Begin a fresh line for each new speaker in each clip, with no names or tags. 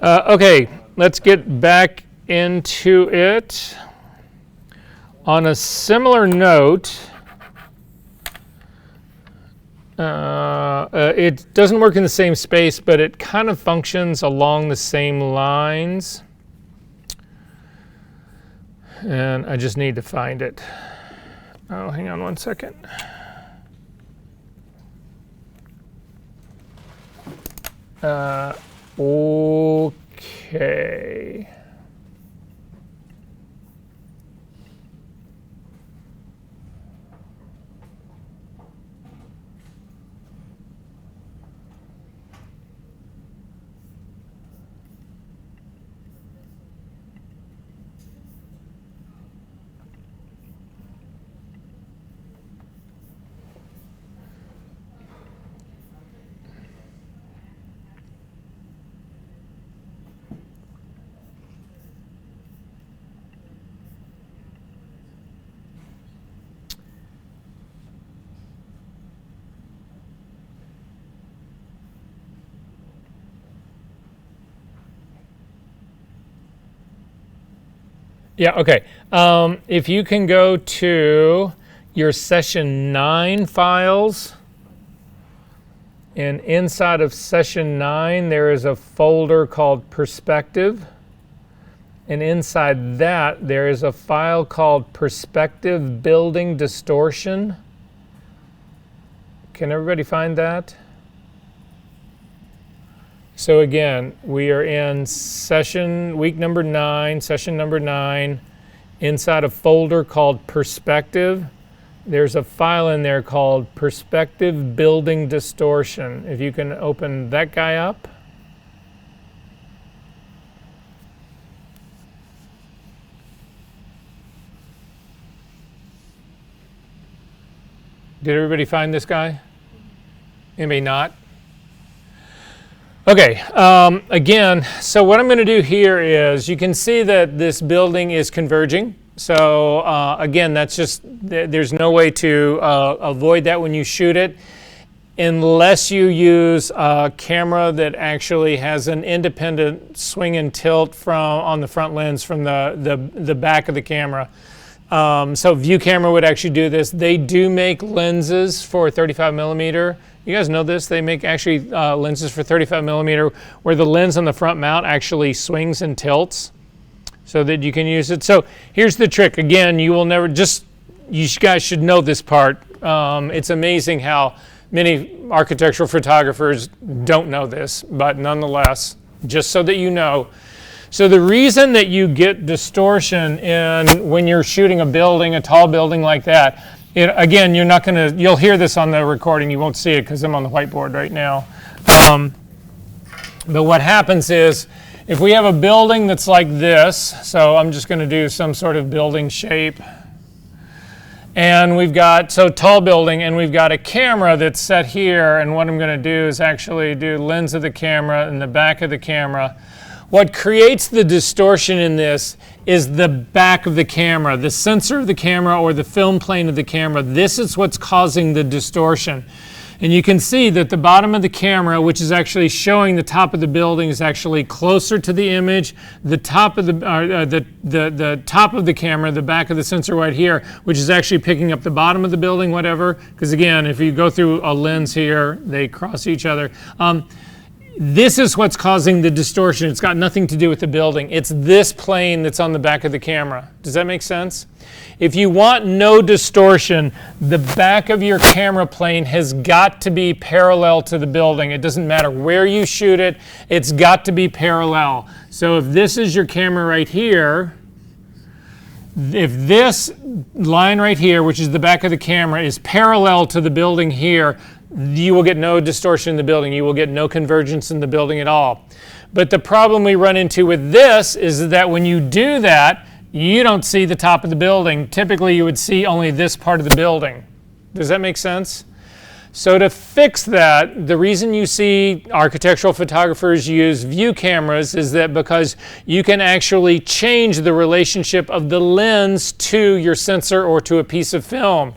Okay, let's get back into it. On a similar note, it doesn't work in the same space, but it kind of functions along the same lines. And I just need to find it. Oh, hang on one second. Okay. Yeah, okay. If you can go to your session 9 files, and inside of session 9 there is a folder called perspective, and inside that there is a file called perspective building distortion. Can everybody find that? So again, we are in week number 9, session number 9, inside a folder called Perspective. There's a file in there called Perspective Building Distortion. If you can open that guy up. Did everybody find this guy? Anybody not? Okay, again, so what I'm going to do here is, you can see that this building is converging. So again, that's just, there's no way to avoid that when you shoot it, unless you use a camera that actually has an independent swing and tilt on the front lens from the back of the camera. So View Camera would actually do this. They do make lenses for 35 millimeter. You guys know this? They make actually lenses for 35 millimeter where the lens on the front mount actually swings and tilts so that you can use it. So here's the trick. Again, you will never you guys should know this part. It's amazing how many architectural photographers don't know this, but nonetheless, just so that you know. So the reason that you get distortion when you're shooting a building, a tall building like that, again, you're not going to, you'll hear this on the recording, you won't see it because I'm on the whiteboard right now. But what happens is, if we have a building that's like this, so I'm just going to do some sort of building shape, and we've got, so tall building, and we've got a camera that's set here, and what I'm going to do is actually do lens of the camera and the back of the camera. What creates the distortion in this is the back of the camera, the sensor of the camera or the film plane of the camera. This is what's causing the distortion. And you can see that the bottom of the camera, which is actually showing the top of the building, is actually closer to the image. The top of the top of the camera, the back of the sensor right here, which is actually picking up the bottom of the building, whatever. Because again, if you go through a lens here, they cross each other. This is what's causing the distortion. It's got nothing to do with the building. It's this plane that's on the back of the camera. Does that make sense? If you want no distortion, the back of your camera plane has got to be parallel to the building. It doesn't matter where you shoot it, it's got to be parallel. So if this is your camera right here, if this line right here, which is the back of the camera, is parallel to the building here, you will get no distortion in the building. You will get no convergence in the building at all. But the problem we run into with this is that when you do that, you don't see the top of the building. Typically, you would see only this part of the building. Does that make sense? So to fix that, the reason you see architectural photographers use view cameras is that because you can actually change the relationship of the lens to your sensor or to a piece of film.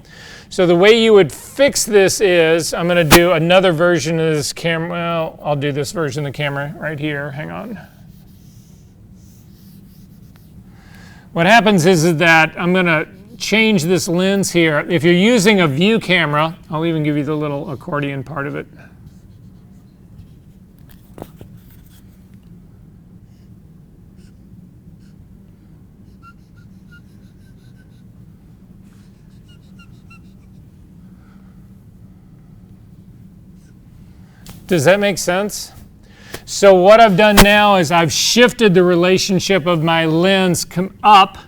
So the way you would fix this is, I'm going to do another version of this camera. Well, I'll do this version of the camera right here. Hang on. What happens is that I'm going to change this lens here. If you're using a view camera, I'll even give you the little accordion part of it. Does that make sense? So what I've done now is I've shifted the relationship of my lens up.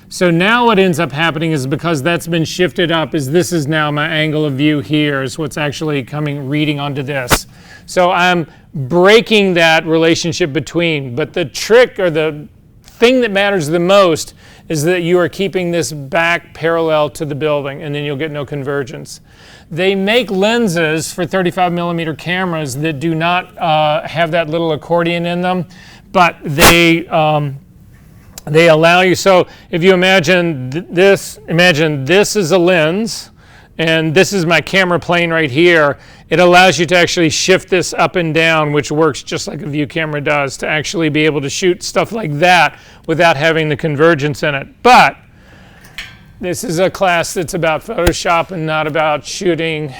So now what ends up happening is, because that's been shifted up, is this is now my angle of view here is what's actually reading onto this. So I'm breaking that relationship between. But the trick, or the thing that matters the most, is that you are keeping this back parallel to the building, and then you'll get no convergence. They make lenses for 35mm cameras that do not have that little accordion in them, but they allow you. So if you imagine this is a lens, and this is my camera plane right here. It allows you to actually shift this up and down, which works just like a view camera does, to actually be able to shoot stuff like that without having the convergence in it. But this is a class that's about Photoshop and not about shooting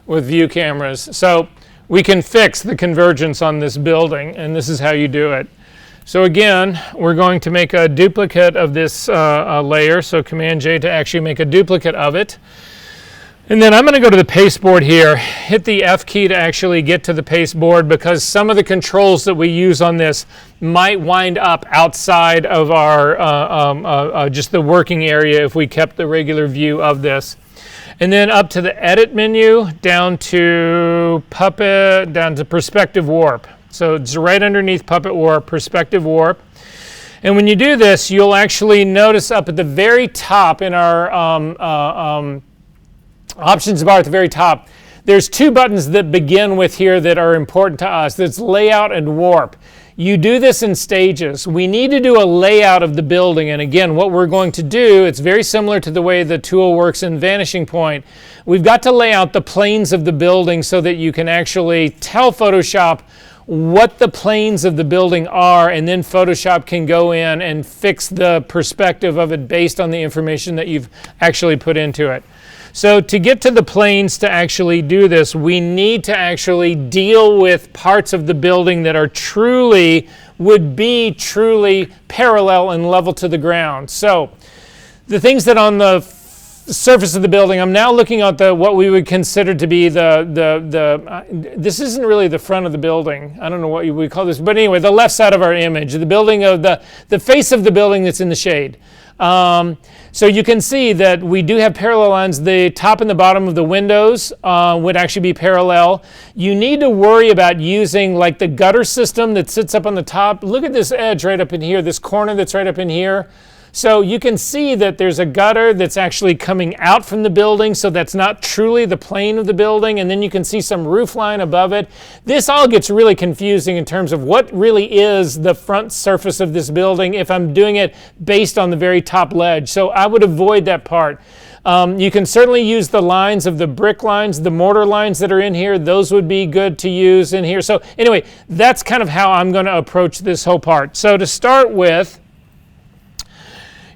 with view cameras. So we can fix the convergence on this building, and this is how you do it. So again, we're going to make a duplicate of this layer. So Command-J to actually make a duplicate of it. And then I'm going to go to the pasteboard here, hit the F key to actually get to the pasteboard, because some of the controls that we use on this might wind up outside of our just the working area if we kept the regular view of this. And then up to the Edit menu, down to Puppet, down to Perspective Warp. So it's right underneath Puppet Warp, Perspective Warp. And when you do this, you'll actually notice up at the very top in our options bar at the very top, there's two buttons that begin with here that are important to us. That's Layout and Warp. You do this in stages. We need to do a layout of the building, and again, what we're going to do, it's very similar to the way the tool works in Vanishing Point. We've got to lay out the planes of the building so that you can actually tell Photoshop what the planes of the building are, and then Photoshop can go in and fix the perspective of it based on the information that you've actually put into it. So to get to the planes to actually do this, we need to actually deal with parts of the building that are would be truly parallel and level to the ground. So the things that on the surface of the building, I'm now looking at what we would consider to be this isn't really the front of the building. I don't know what we call this, but anyway, the left side of our image, the building of the face of the building that's in the shade. So you can see that we do have parallel lines. The top and the bottom of the windows would actually be parallel. You need to worry about using like the gutter system that sits up on the top. Look at this edge right up in here, this corner that's right up in here. So you can see that there's a gutter that's actually coming out from the building, so that's not truly the plane of the building, and then you can see some roof line above it. This all gets really confusing in terms of what really is the front surface of this building if I'm doing it based on the very top ledge. So I would avoid that part. You can certainly use the lines of the brick lines, the mortar lines that are in here. Those would be good to use in here. So anyway, that's kind of how I'm going to approach this whole part. So to start with,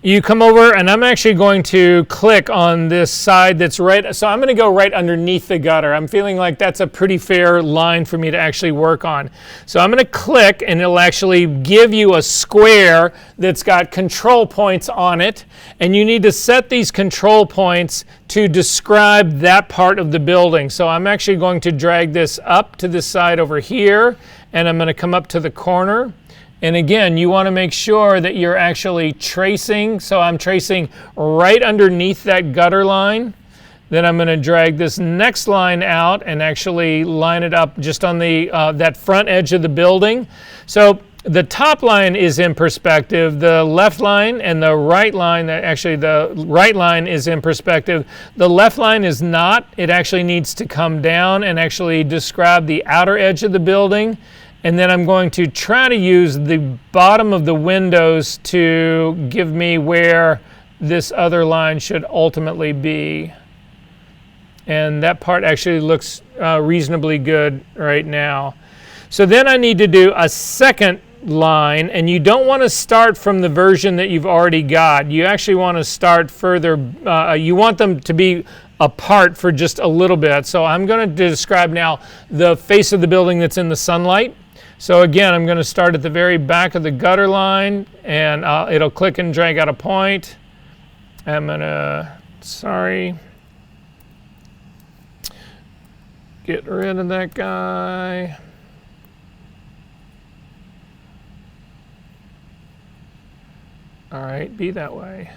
you come over, and I'm actually going to click on this side that's right, so I'm going to go right underneath the gutter. I'm feeling like that's a pretty fair line for me to actually work on. So I'm going to click, and it'll actually give you a square that's got control points on it, and you need to set these control points to describe that part of the building. So I'm actually going to drag this up to this side over here, and I'm going to come up to the corner. And again, you want to make sure that you're actually tracing. So I'm tracing right underneath that gutter line. Then I'm going to drag this next line out and actually line it up just on the that front edge of the building. So the top line is in perspective. The left line and the right line, actually the right line is in perspective. The left line is not. It actually needs to come down and actually describe the outer edge of the building. And then I'm going to try to use the bottom of the windows to give me where this other line should ultimately be. And that part actually looks reasonably good right now. So then I need to do a second line, and you don't want to start from the version that you've already got. You actually want to start further. You want them to be apart for just a little bit. So I'm going to describe now the face of the building that's in the sunlight. So again, I'm going to start at the very back of the gutter line, and it'll click and drag out a point. I'm going to, get rid of that guy. All right, be that way.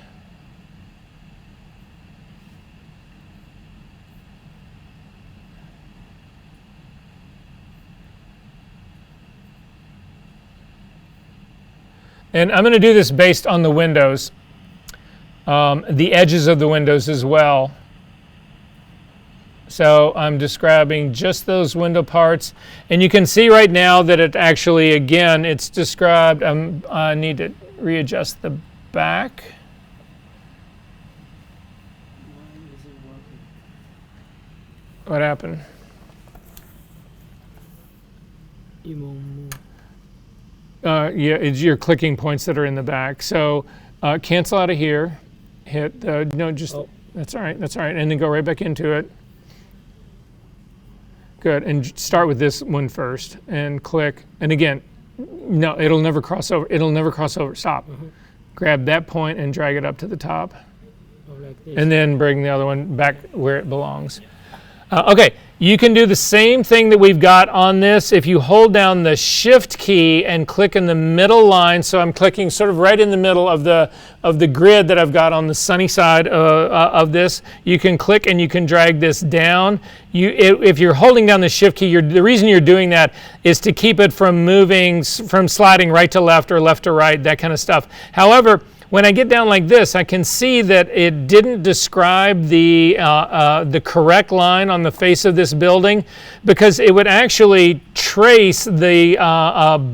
And I'm going to do this based on the windows, the edges of the windows as well. So I'm describing just those window parts. And you can see right now that it actually, again, it's described. I need to readjust the back. What happened? Yeah, it's your clicking points that are in the back. So cancel out of here. Hit that's all right. That's all right. And then go right back into it. Good. And start with this one first and click. And again, no, it'll never cross over. It'll never cross over. Stop. Grab that point and drag it up to the top. Like this. And then bring the other one back where it belongs. Okay, you can do the same thing that we've got on this if you hold down the Shift key and click in the middle line. So I'm clicking sort of right in the middle of the grid that I've got on the sunny side of this. You can click and you can drag this down. If you're holding down the Shift key, the reason you're doing that is to keep it from moving, from sliding right to left or left to right, that kind of stuff. However, when I get down like this, I can see that it didn't describe the correct line on the face of this building, because it would actually trace the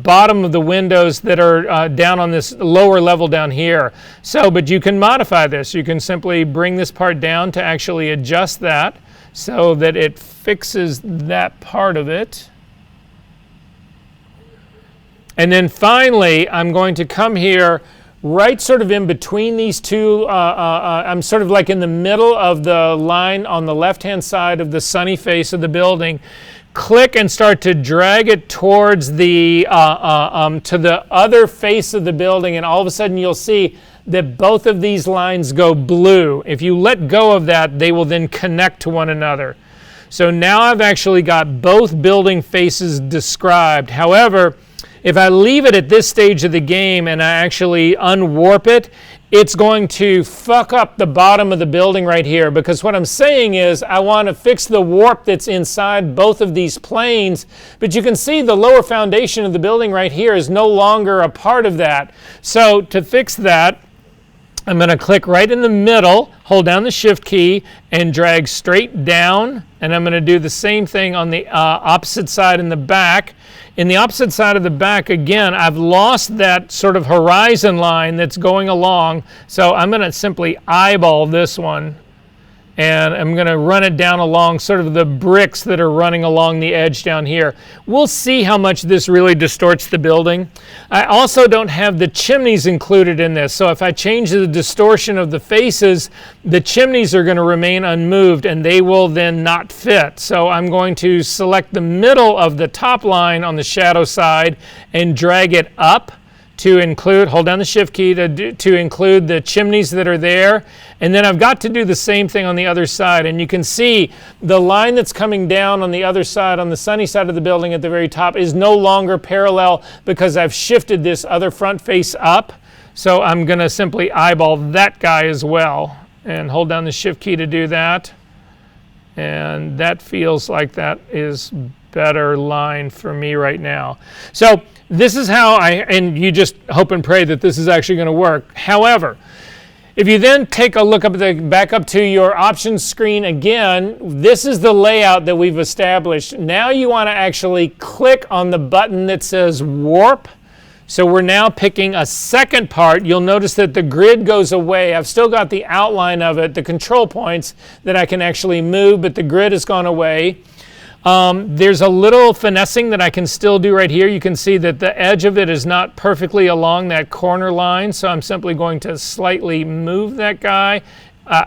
bottom of the windows that are down on this lower level down here. So, but you can modify this. You can simply bring this part down to actually adjust that so that it fixes that part of it. And then finally, I'm going to come here right sort of in between these two. I'm sort of like in the middle of the line on the left-hand side of the sunny face of the building. Click and start to drag it towards the to the other face of the building, and all of a sudden you'll see that both of these lines go blue. If you let go of that, they will then connect to one another. So now I've actually got both building faces described. However, if I leave it at this stage of the game and I actually unwarp it, it's going to fuck up the bottom of the building right here, because what I'm saying is I want to fix the warp that's inside both of these planes, but you can see the lower foundation of the building right here is no longer a part of that. So to fix that, I'm going to click right in the middle, hold down the Shift key, and drag straight down, and I'm going to do the same thing on the opposite side in the back. In the opposite side of the back, again, I've lost that sort of horizon line that's going along, so I'm going to simply eyeball this one, and I'm going to run it down along sort of the bricks that are running along the edge down here. We'll see how much this really distorts the building. I also don't have the chimneys included in this, so if I change the distortion of the faces, the chimneys are going to remain unmoved and they will then not fit. So I'm going to select the middle of the top line on the shadow side and drag it up to include, hold down the Shift key to include the chimneys that are there. And then I've got to do the same thing on the other side. And you can see the line that's coming down on the other side, on the sunny side of the building at the very top, is no longer parallel because I've shifted this other front face up. So I'm going to simply eyeball that guy as well and hold down the Shift key to do that. And that feels like that is better line for me right now. So this is how and you just hope and pray that this is actually going to work. However, if you then take a look back up to your options screen again, this is the layout that we've established. Now you want to actually click on the button that says warp. So we're now picking a second part. You'll notice that the grid goes away. I've still got the outline of it, the control points that I can actually move, but the grid has gone away. There's a little finessing that I can still do right here. You can see that the edge of it is not perfectly along that corner line, so I'm simply going to slightly move that guy.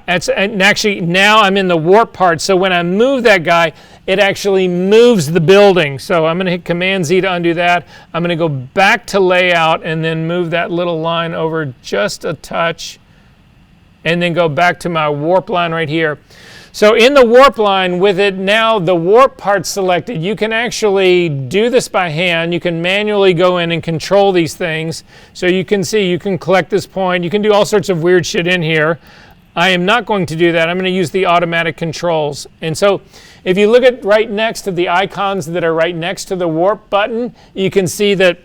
And actually now I'm in the warp part, so when I move that guy, it actually moves the building. So I'm going to hit Command-Z to undo that. I'm going to go back to layout and then move that little line over just a touch, and then go back to my warp line right here. So in the warp line, with it now the warp part selected, you can actually do this by hand. You can manually go in and control these things. So you can see, you can collect this point. You can do all sorts of weird shit in here. I am not going to do that. I'm going to use the automatic controls. And so if you look at right next to the icons that are right next to the warp button, you can see that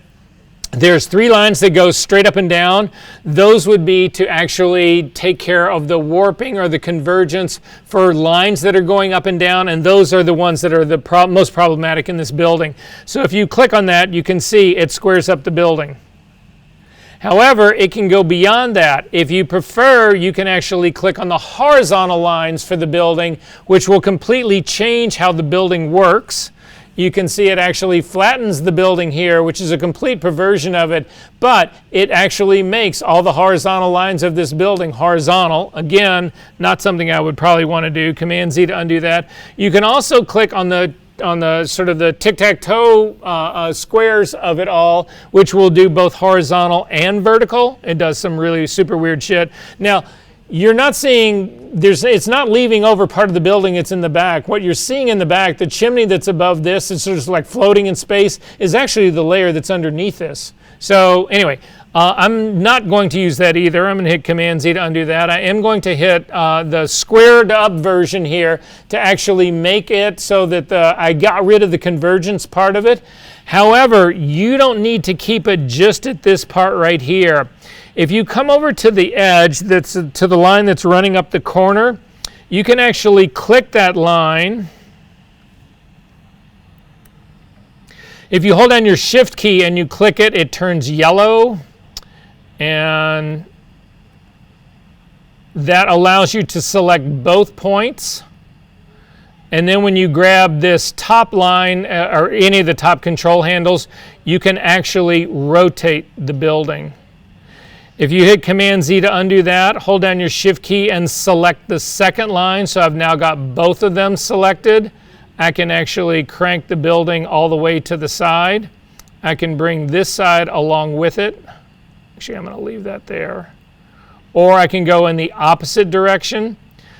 there's 3 lines that go straight up and down. Those would be to actually take care of the warping or the convergence for lines that are going up and down, and those are the ones that are the most problematic in this building. So if you click on that, you can see it squares up the building. However, it can go beyond that. If you prefer, you can actually click on the horizontal lines for the building, which will completely change how the building works. You can see it actually flattens the building here, which is a complete perversion of it, but it actually makes all the horizontal lines of this building horizontal. Again, not something I would probably want to do. Command-Z to undo that. You can also click on the sort of the tic-tac-toe squares of it all, which will do both horizontal and vertical. It does some really super weird shit. Now, you're not seeing, it's not leaving over part of the building, it's in the back. What you're seeing in the back, the chimney that's above this, it's sort of like floating in space, is actually the layer that's underneath this. So anyway, I'm not going to use that either. I'm going to hit Command-Z to undo that. I am going to hit the squared up version here to actually make it so that I got rid of the convergence part of it. However, you don't need to keep it just at this part right here. If you come over to the edge, that's to the line that's running up the corner, you can actually click that line. If you hold down your Shift key and you click it, it turns yellow, and that allows you to select both points. And then when you grab this top line or any of the top control handles, you can actually rotate the building. If you hit Command-Z to undo that, hold down your Shift key and select the second line. So I've now got both of them selected. I can actually crank the building all the way to the side. I can bring this side along with it. Actually, I'm going to leave that there. Or I can go in the opposite direction.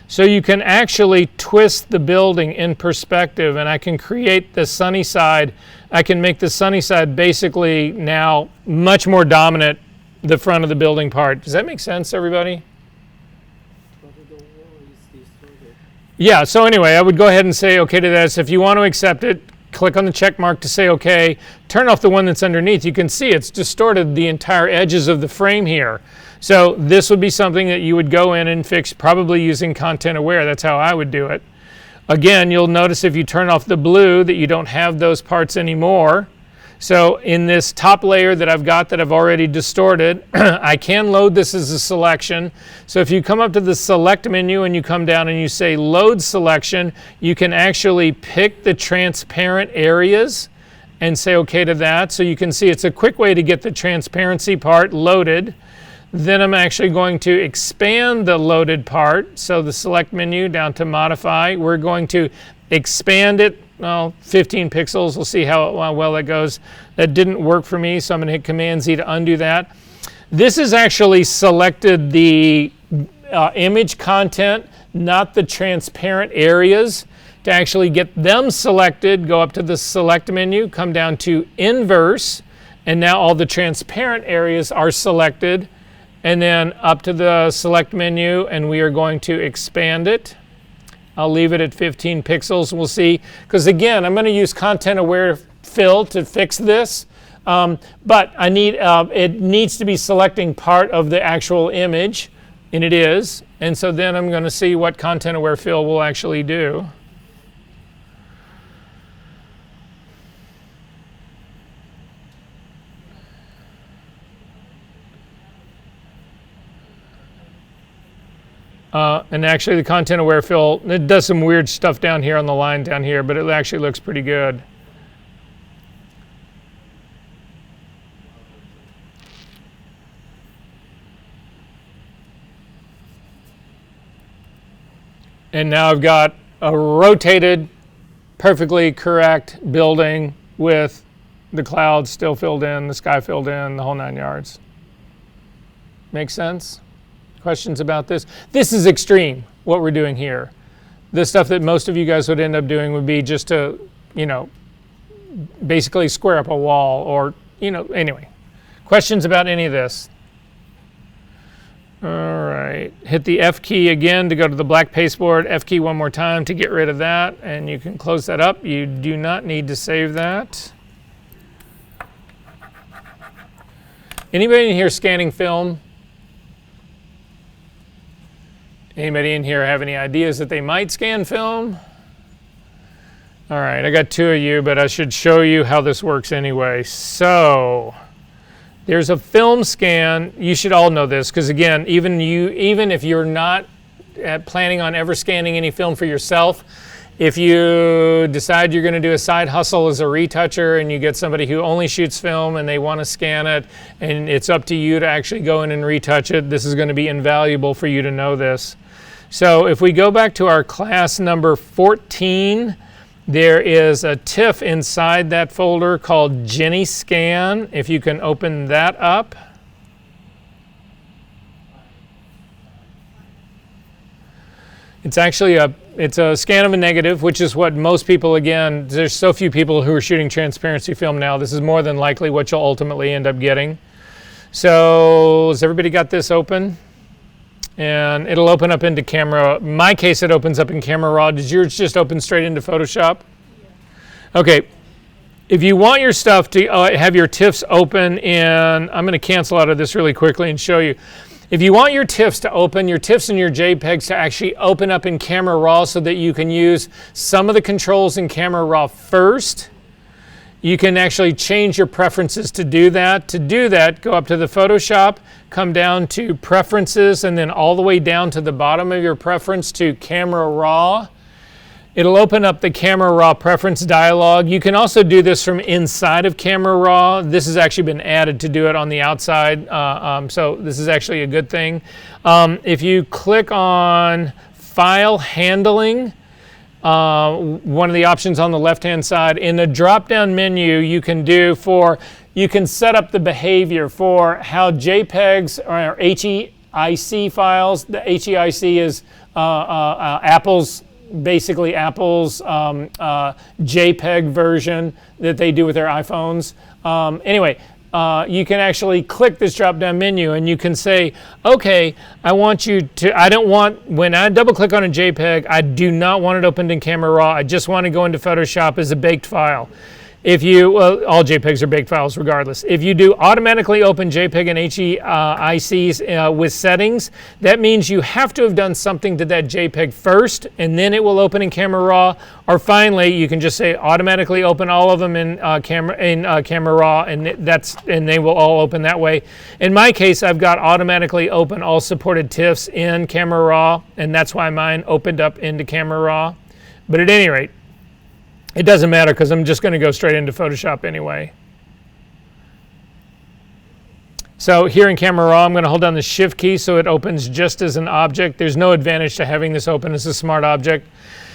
So you can actually twist the building in perspective, and I can create the sunny side. I can make the sunny side basically now much more dominant, the front of the building part. Does that make sense, everybody? Yeah, so anyway, I would go ahead and say OK to this. If you want to accept it, click on the check mark to say OK. Turn off the one that's underneath. You can see it's distorted the entire edges of the frame here. So this would be something that you would go in and fix, probably using Content Aware. That's how I would do it. Again, you'll notice if you turn off the blue that you don't have those parts anymore. So in this top layer that I've got that I've already distorted, I can load this as a selection. So if you come up to the select menu and you come down and you say load selection, you can actually pick the transparent areas and say OK to that. So you can see it's a quick way to get the transparency part loaded. Then I'm actually going to expand the loaded part. So the select menu down to modify, we're going to expand it. Well, 15 pixels. We'll see how well that goes. That didn't work for me, so I'm going to hit Command-Z to undo that. This has actually selected the image content, not the transparent areas. To actually get them selected, go up to the select menu, come down to inverse, and now all the transparent areas are selected. And then up to the select menu, and we are going to expand it. I'll leave it at 15 pixels. We'll see, because again, I'm going to use Content Aware Fill to fix this, but I need it needs to be selecting part of the actual image, and it is. And so then I'm going to see what Content Aware Fill will actually do. And actually the content aware fill, it does some weird stuff down here on the line down here, but it actually looks pretty good. And now I've got a rotated, perfectly correct building with the clouds still filled in, the sky filled in, the whole 9 yards. Make sense? Questions about this? This is extreme, what we're doing here. The stuff that most of you guys would end up doing would be just to, you know, basically square up a wall or, you know, anyway. Questions about any of this? All right, hit the F key again to go to the black pasteboard, F key one more time to get rid of that, and you can close that up. You do not need to save that. Anybody in here scanning film? Anybody in here have any ideas that they might scan film? All right, I got 2 of you, but I should show you how this works anyway. So there's a film scan. You should all know this because, again, even if you're not planning on ever scanning any film for yourself, if you decide you're going to do a side hustle as a retoucher and you get somebody who only shoots film and they want to scan it and it's up to you to actually go in and retouch it, this is going to be invaluable for you to know this. So if we go back to our class number 14, there is a TIFF inside that folder called Jenny Scan. If you can open that up. It's actually a scan of a negative, which is what most people, again, there's so few people who are shooting transparency film now. This is more than likely what you'll ultimately end up getting. So has everybody got this open? And it'll open up into camera. In my case, it opens up in Camera Raw. Does yours just open straight into Photoshop? Yeah. Okay. If you want your stuff to have your TIFFs open in, I'm going to cancel out of this really quickly and show you. If you want your TIFFs to open, your TIFFs and your JPEGs to actually open up in Camera Raw so that you can use some of the controls in Camera Raw first, you can actually change your preferences to do that. To do that, go up to the Photoshop, come down to Preferences, and then all the way down to the bottom of your preference to Camera Raw. It'll open up the Camera Raw preference dialog. You can also do this from inside of Camera Raw. This has actually been added to do it on the outside, so this is actually a good thing. If you click on File Handling, one of the options on the left-hand side, in the drop-down menu, you can set up the behavior for how JPEGs or HEIC files. The HEIC is Apple's JPEG version that they do with their iPhones. Anyway, you can actually click this drop-down menu and you can say, okay, when I double-click on a JPEG, I do not want it opened in Camera Raw. I just want to go into Photoshop as a baked file. All JPEGs are baked files regardless. If you do automatically open JPEG and HEICs with settings, that means you have to have done something to that JPEG first, and then it will open in Camera Raw. Or finally, you can just say automatically open all of them in Camera Raw, and they will all open that way. In my case, I've got automatically open all supported TIFFs in Camera Raw, and that's why mine opened up into Camera Raw. But at any rate, it doesn't matter because I'm just going to go straight into Photoshop anyway. So here in Camera Raw, I'm going to hold down the Shift key so it opens just as an object. There's no advantage to having this open as a smart object.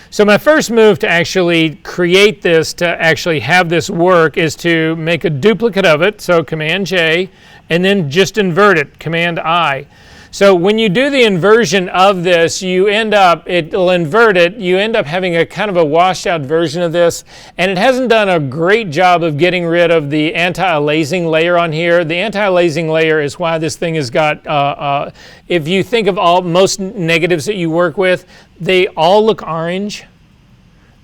So my first move to actually create this, to actually have this work, is to make a duplicate of it. So Command J, and then just invert it, Command I. So when you do the inversion of this, it'll invert it. You end up having a kind of a washed out version of this, and it hasn't done a great job of getting rid of the anti-aliasing layer on here. The anti-aliasing layer is why this thing has got, if you think of most negatives that you work with, they all look orange.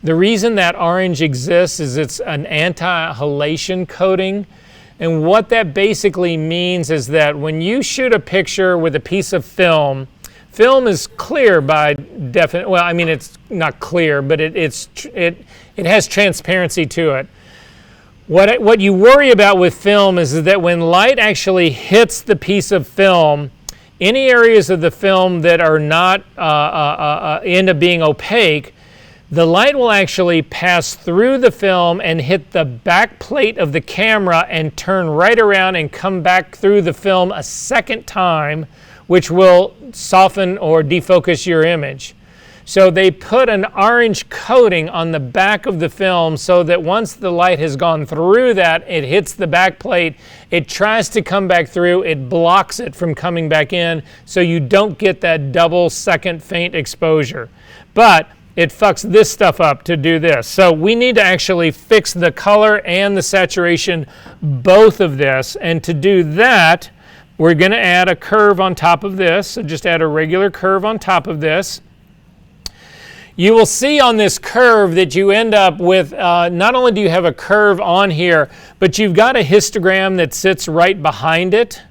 The reason that orange exists is it's an anti-halation coating. And what that basically means is that when you shoot a picture with a piece of film, film is clear by definition. Well, I mean, it's not clear, but it has transparency to it. What you worry about with film is that when light actually hits the piece of film, any areas of the film that are not end up being opaque, the light will actually pass through the film and hit the back plate of the camera and turn right around and come back through the film a second time, which will soften or defocus your image. So they put an orange coating on the back of the film so that once the light has gone through that, it hits the back plate, it tries to come back through, it blocks it from coming back in, so you don't get that double second faint exposure. But it fucks this stuff up to do this. So we need to actually fix the color and the saturation, both of this. And to do that, we're going to add a curve on top of this. So just add a regular curve on top of this. You will see on this curve that you end up with, not only do you have a curve on here, but you've got a histogram that sits right behind it.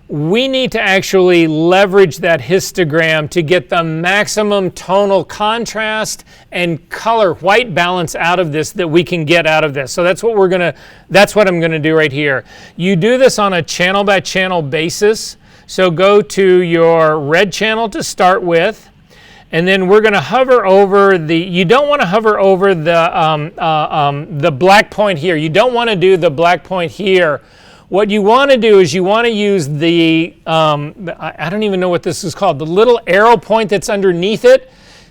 We need to actually leverage that histogram to get the maximum tonal contrast and color white balance out of this that we can get out of this. So that's what I'm gonna do right here. You do this on a channel by channel basis. So go to your red channel to start with. And then we're going to hover over you don't want to hover over the black point here. You don't want to do the black point here. What you want to do is you want to use I don't even know what this is called, the little arrow point that's underneath it.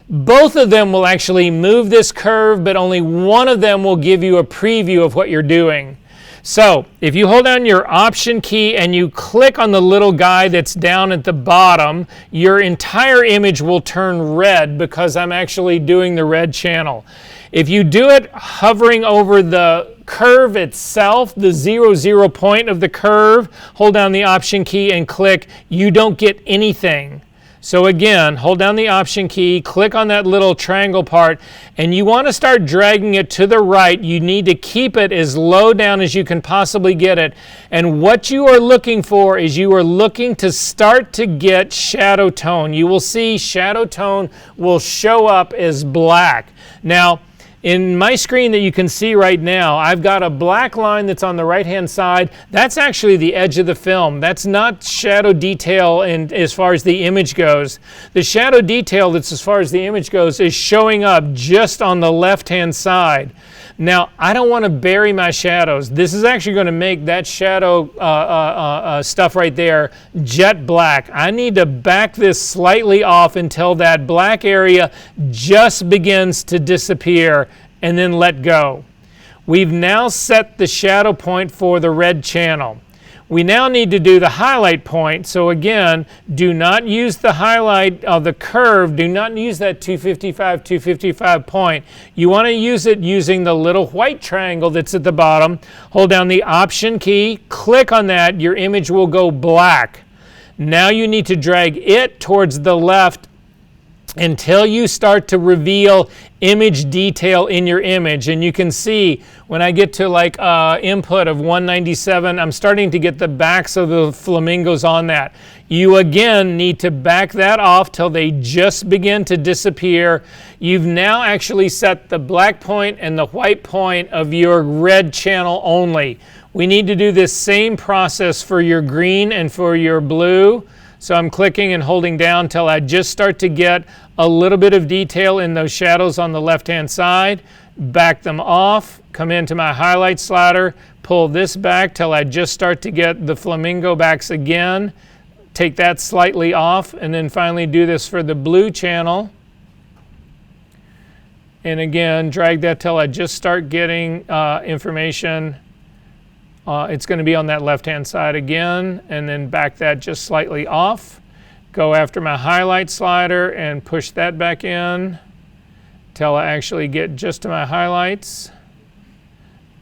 Both of them will actually move this curve, but only one of them will give you a preview of what you're doing. So if you hold down your Option key and you click on the little guy that's down at the bottom, your entire image will turn red because I'm actually doing the red channel. If you do it hovering over the curve itself, the 0 point of the curve, hold down the Option key and click, you don't get anything. So again, hold down the Option key, click on that little triangle part, and you want to start dragging it to the right. You need to keep it as low down as you can possibly get it. And what you are looking for is you are looking to start to get shadow tone. You will see shadow tone will show up as black. Now, in my screen that you can see right now, I've got a black line that's on the right-hand side. That's actually the edge of the film. That's not shadow detail as far as the image goes. The shadow detail that's as far as the image goes is showing up just on the left-hand side. Now, I don't want to bury my shadows. This is actually going to make that shadow stuff right there jet black. I need to back this slightly off until that black area just begins to disappear and then let go. We've now set the shadow point for the red channel. We now need to do the highlight point. So again, do not use the highlight of the curve. Do not use that 255 point. You want to use it using the little white triangle that's at the bottom. Hold down the Option key, click on that, your image will go black. Now you need to drag it towards the left until you start to reveal image detail in your image. And you can see when I get to like input of 197, I'm starting to get the backs of the flamingos on that. You again need to back that off till they just begin to disappear. You've now actually set the black point and the white point of your red channel only. We need to do this same process for your green and for your blue. So I'm clicking and holding down till I just start to get a little bit of detail in those shadows on the left-hand side. Back them off, come into my highlight slider, pull this back till I just start to get the flamingo backs again. Take that slightly off, and then finally do this for the blue channel. And again, drag that till I just start getting information. It's going to be on that left-hand side again, and then back that just slightly off. Go after my highlight slider and push that back in till I actually get just to my highlights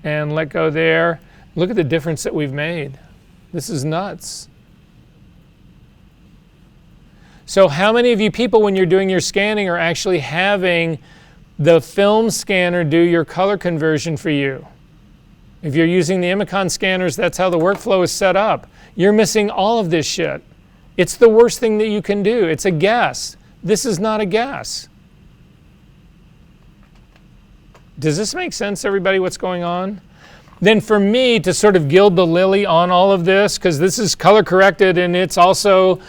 and let go there. Look at the difference that we've made. This is nuts. So how many of you people, when you're doing your scanning, are actually having the film scanner do your color conversion for you? If you're using the Imicon scanners, that's how the workflow is set up. You're missing all of this shit. It's the worst thing that you can do. It's a guess. This is not a guess. Does this make sense, everybody, what's going on? Then for me to sort of gild the lily on all of this, because this is color corrected and it's also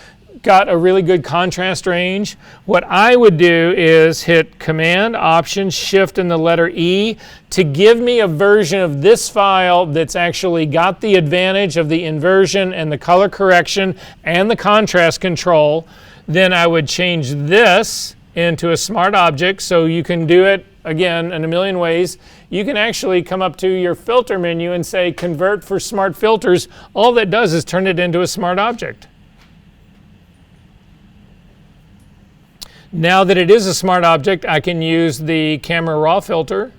got a really good contrast range. What I would do is hit Command, Option, Shift, and the letter E to give me a version of this file that's actually got the advantage of the inversion and the color correction and the contrast control. Then I would change this into a smart object, so you can do it again in a million ways. You can actually come up to your filter menu and say convert for smart filters. All that does is turn it into a smart object. Now that it is a smart object, I can use the camera raw filter,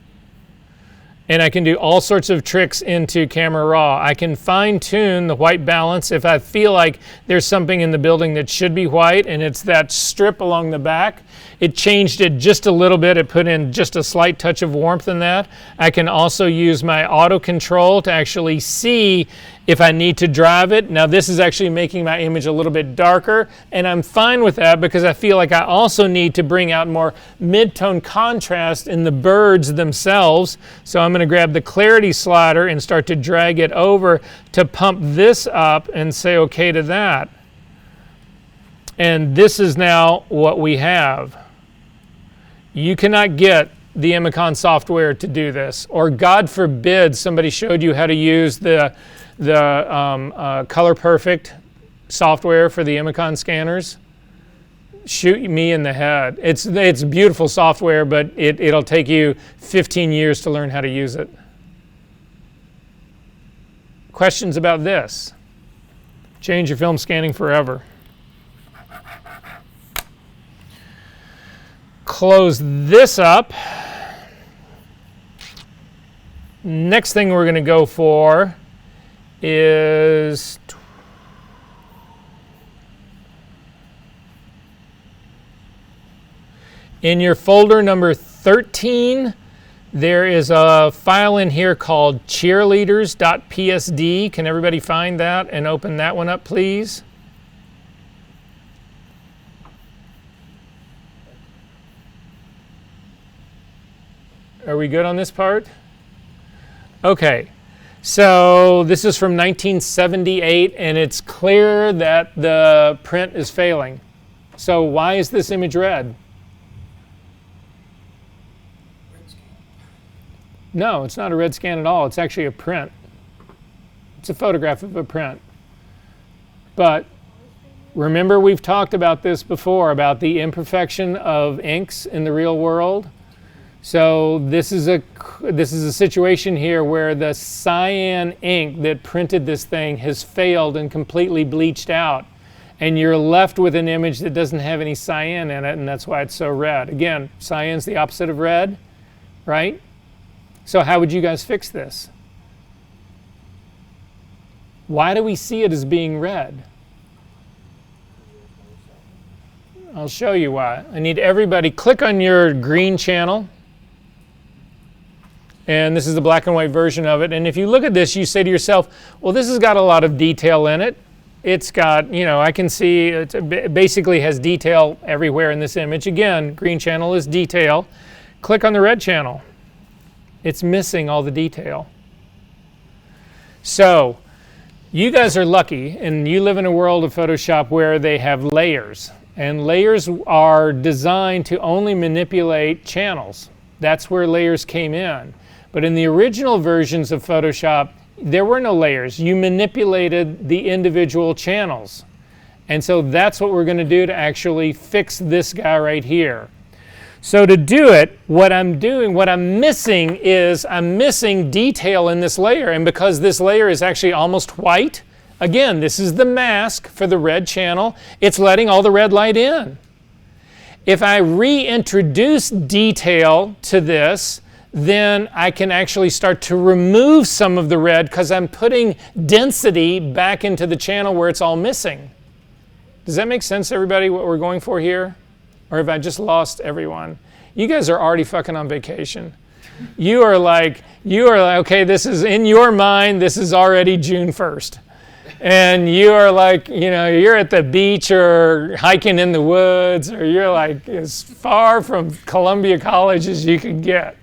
and I can do all sorts of tricks into camera raw. I can fine tune the white balance if I feel like there's something in the building that should be white and it's that strip along the back. It changed it just a little bit. It put in just a slight touch of warmth in that. I can also use my auto control to actually see if I need to drive it. Now this is actually making my image a little bit darker, and I'm fine with that because I feel like I also need to bring out more mid-tone contrast in the birds themselves. So I'm going to grab the clarity slider and start to drag it over to pump this up and say okay to that. And this is now what we have. You cannot get the Imicon software to do this, or God forbid somebody showed you how to use the Color Perfect software for the Imicon scanners. Shoot me in the head. It's beautiful software, but it'll take you 15 years to learn how to use it. Questions about this? Change your film scanning forever. Close this up. Next thing we're going to go for is in your folder number 13, there is a file in here called cheerleaders.psd. Can everybody find that and open that one up, please? Are we good on this part? Okay, so this is from 1978, and it's clear that the print is failing. So why is this image red? No, it's not a red scan at all. It's actually a print. It's a photograph of a print. But remember, we've talked about this before, about the imperfection of inks in the real world. So this is a situation here where the cyan ink that printed this thing has failed and completely bleached out. And you're left with an image that doesn't have any cyan in it, and that's why it's so red. Again, cyan's the opposite of red, right? So how would you guys fix this? Why do we see it as being red? I'll show you why. I need everybody, click on your green channel. And this is the black and white version of it. And if you look at this, you say to yourself, well, this has got a lot of detail in it. It's got, you know, I can see it basically has detail everywhere in this image. Again, green channel is detail. Click on the red channel. It's missing all the detail. So you guys are lucky, and you live in a world of Photoshop where they have layers. And layers are designed to only manipulate channels. That's where layers came in. But in the original versions of Photoshop, there were no layers. You manipulated the individual channels. And so that's what we're going to do to actually fix this guy right here. So to do it, what I'm missing is I'm missing detail in this layer. And because this layer is actually almost white, again, this is the mask for the red channel. It's letting all the red light in. If I reintroduce detail to this, then I can actually start to remove some of the red because I'm putting density back into the channel where it's all missing. Does that make sense, everybody, what we're going for here? Or have I just lost everyone? You guys are already fucking on vacation. You are like, okay, this is in your mind, this is already June 1st. And you are like, you know, you're at the beach or hiking in the woods, or you're like as far from Columbia College as you could get.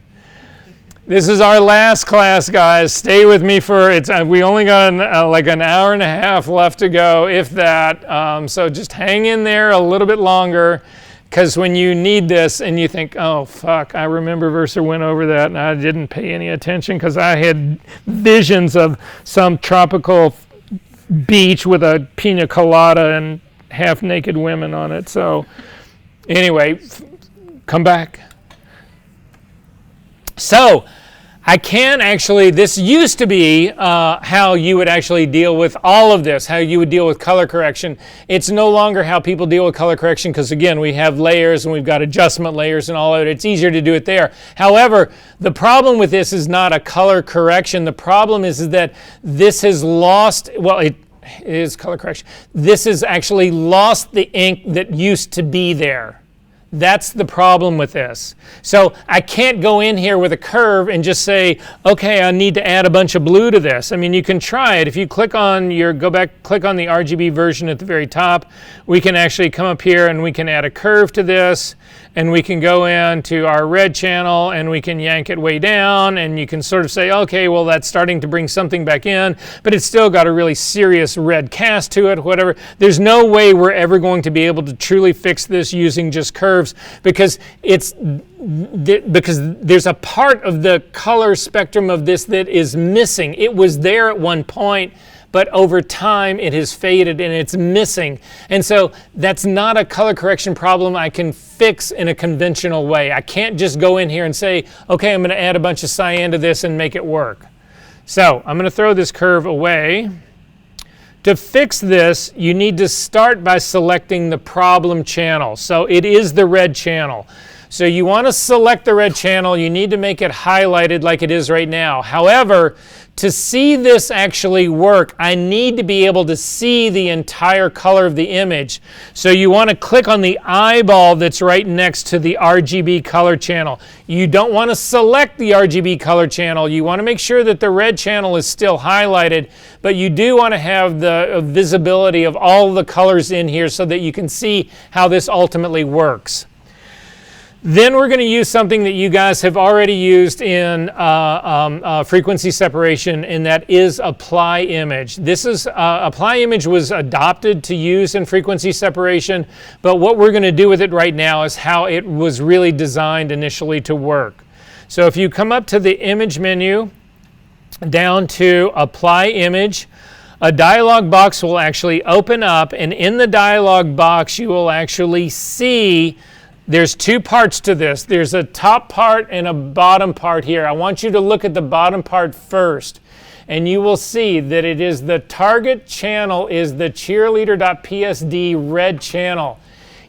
This is our last class, guys. Stay with me for it's. We only got like an hour and a half left to go, if that. So just hang in there a little bit longer, because when you need this and you think, oh fuck, I remember Versa went over that and I didn't pay any attention because I had visions of some tropical beach with a pina colada and half-naked women on it. So anyway, come back. So I can actually, this used to be how you would actually deal with all of this, how you would deal with color correction. It's no longer how people deal with color correction because, again, we have layers and we've got adjustment layers and all of it. It's easier to do it there. However, the problem with this is not a color correction. The problem is that this has lost, well, it is color correction. This has actually lost the ink that used to be there. That's the problem with this. So I can't go in here with a curve and just say, okay, I need to add a bunch of blue to this. I mean, you can try it. If you click on click on the RGB version at the very top, we can actually come up here and we can add a curve to this, and we can go into our red channel and we can yank it way down, and you can sort of say, okay, well, that's starting to bring something back in, but it's still got a really serious red cast to it, whatever. There's no way we're ever going to be able to truly fix this using just curves, because there's a part of the color spectrum of this that is missing. It was there at one point, but over time it has faded and it's missing. And so that's not a color correction problem I can fix in a conventional way. I can't just go in here and say, okay, I'm going to add a bunch of cyan to this and make it work. So I'm going to throw this curve away. To fix this, you need to start by selecting the problem channel. So it is the red channel. So you want to select the red channel. You need to make it highlighted like it is right now. However, to see this actually work, I need to be able to see the entire color of the image. So you want to click on the eyeball that's right next to the RGB color channel. You don't want to select the RGB color channel. You want to make sure that the red channel is still highlighted, but you do want to have the visibility of all the colors in here so that you can see how this ultimately works. Then we're going to use something that you guys have already used in frequency separation, and that is apply image. This is apply image was adopted to use in frequency separation, but what we're going to do with it right now is how it was really designed initially to work. So if you come up to the image menu, down to apply image, a dialog box will actually open up, and in the dialog box you will actually see there's two parts to this. There's a top part and a bottom part here. I want you to look at the bottom part first, and you will see that it is the target channel is the cheerleader.psd red channel.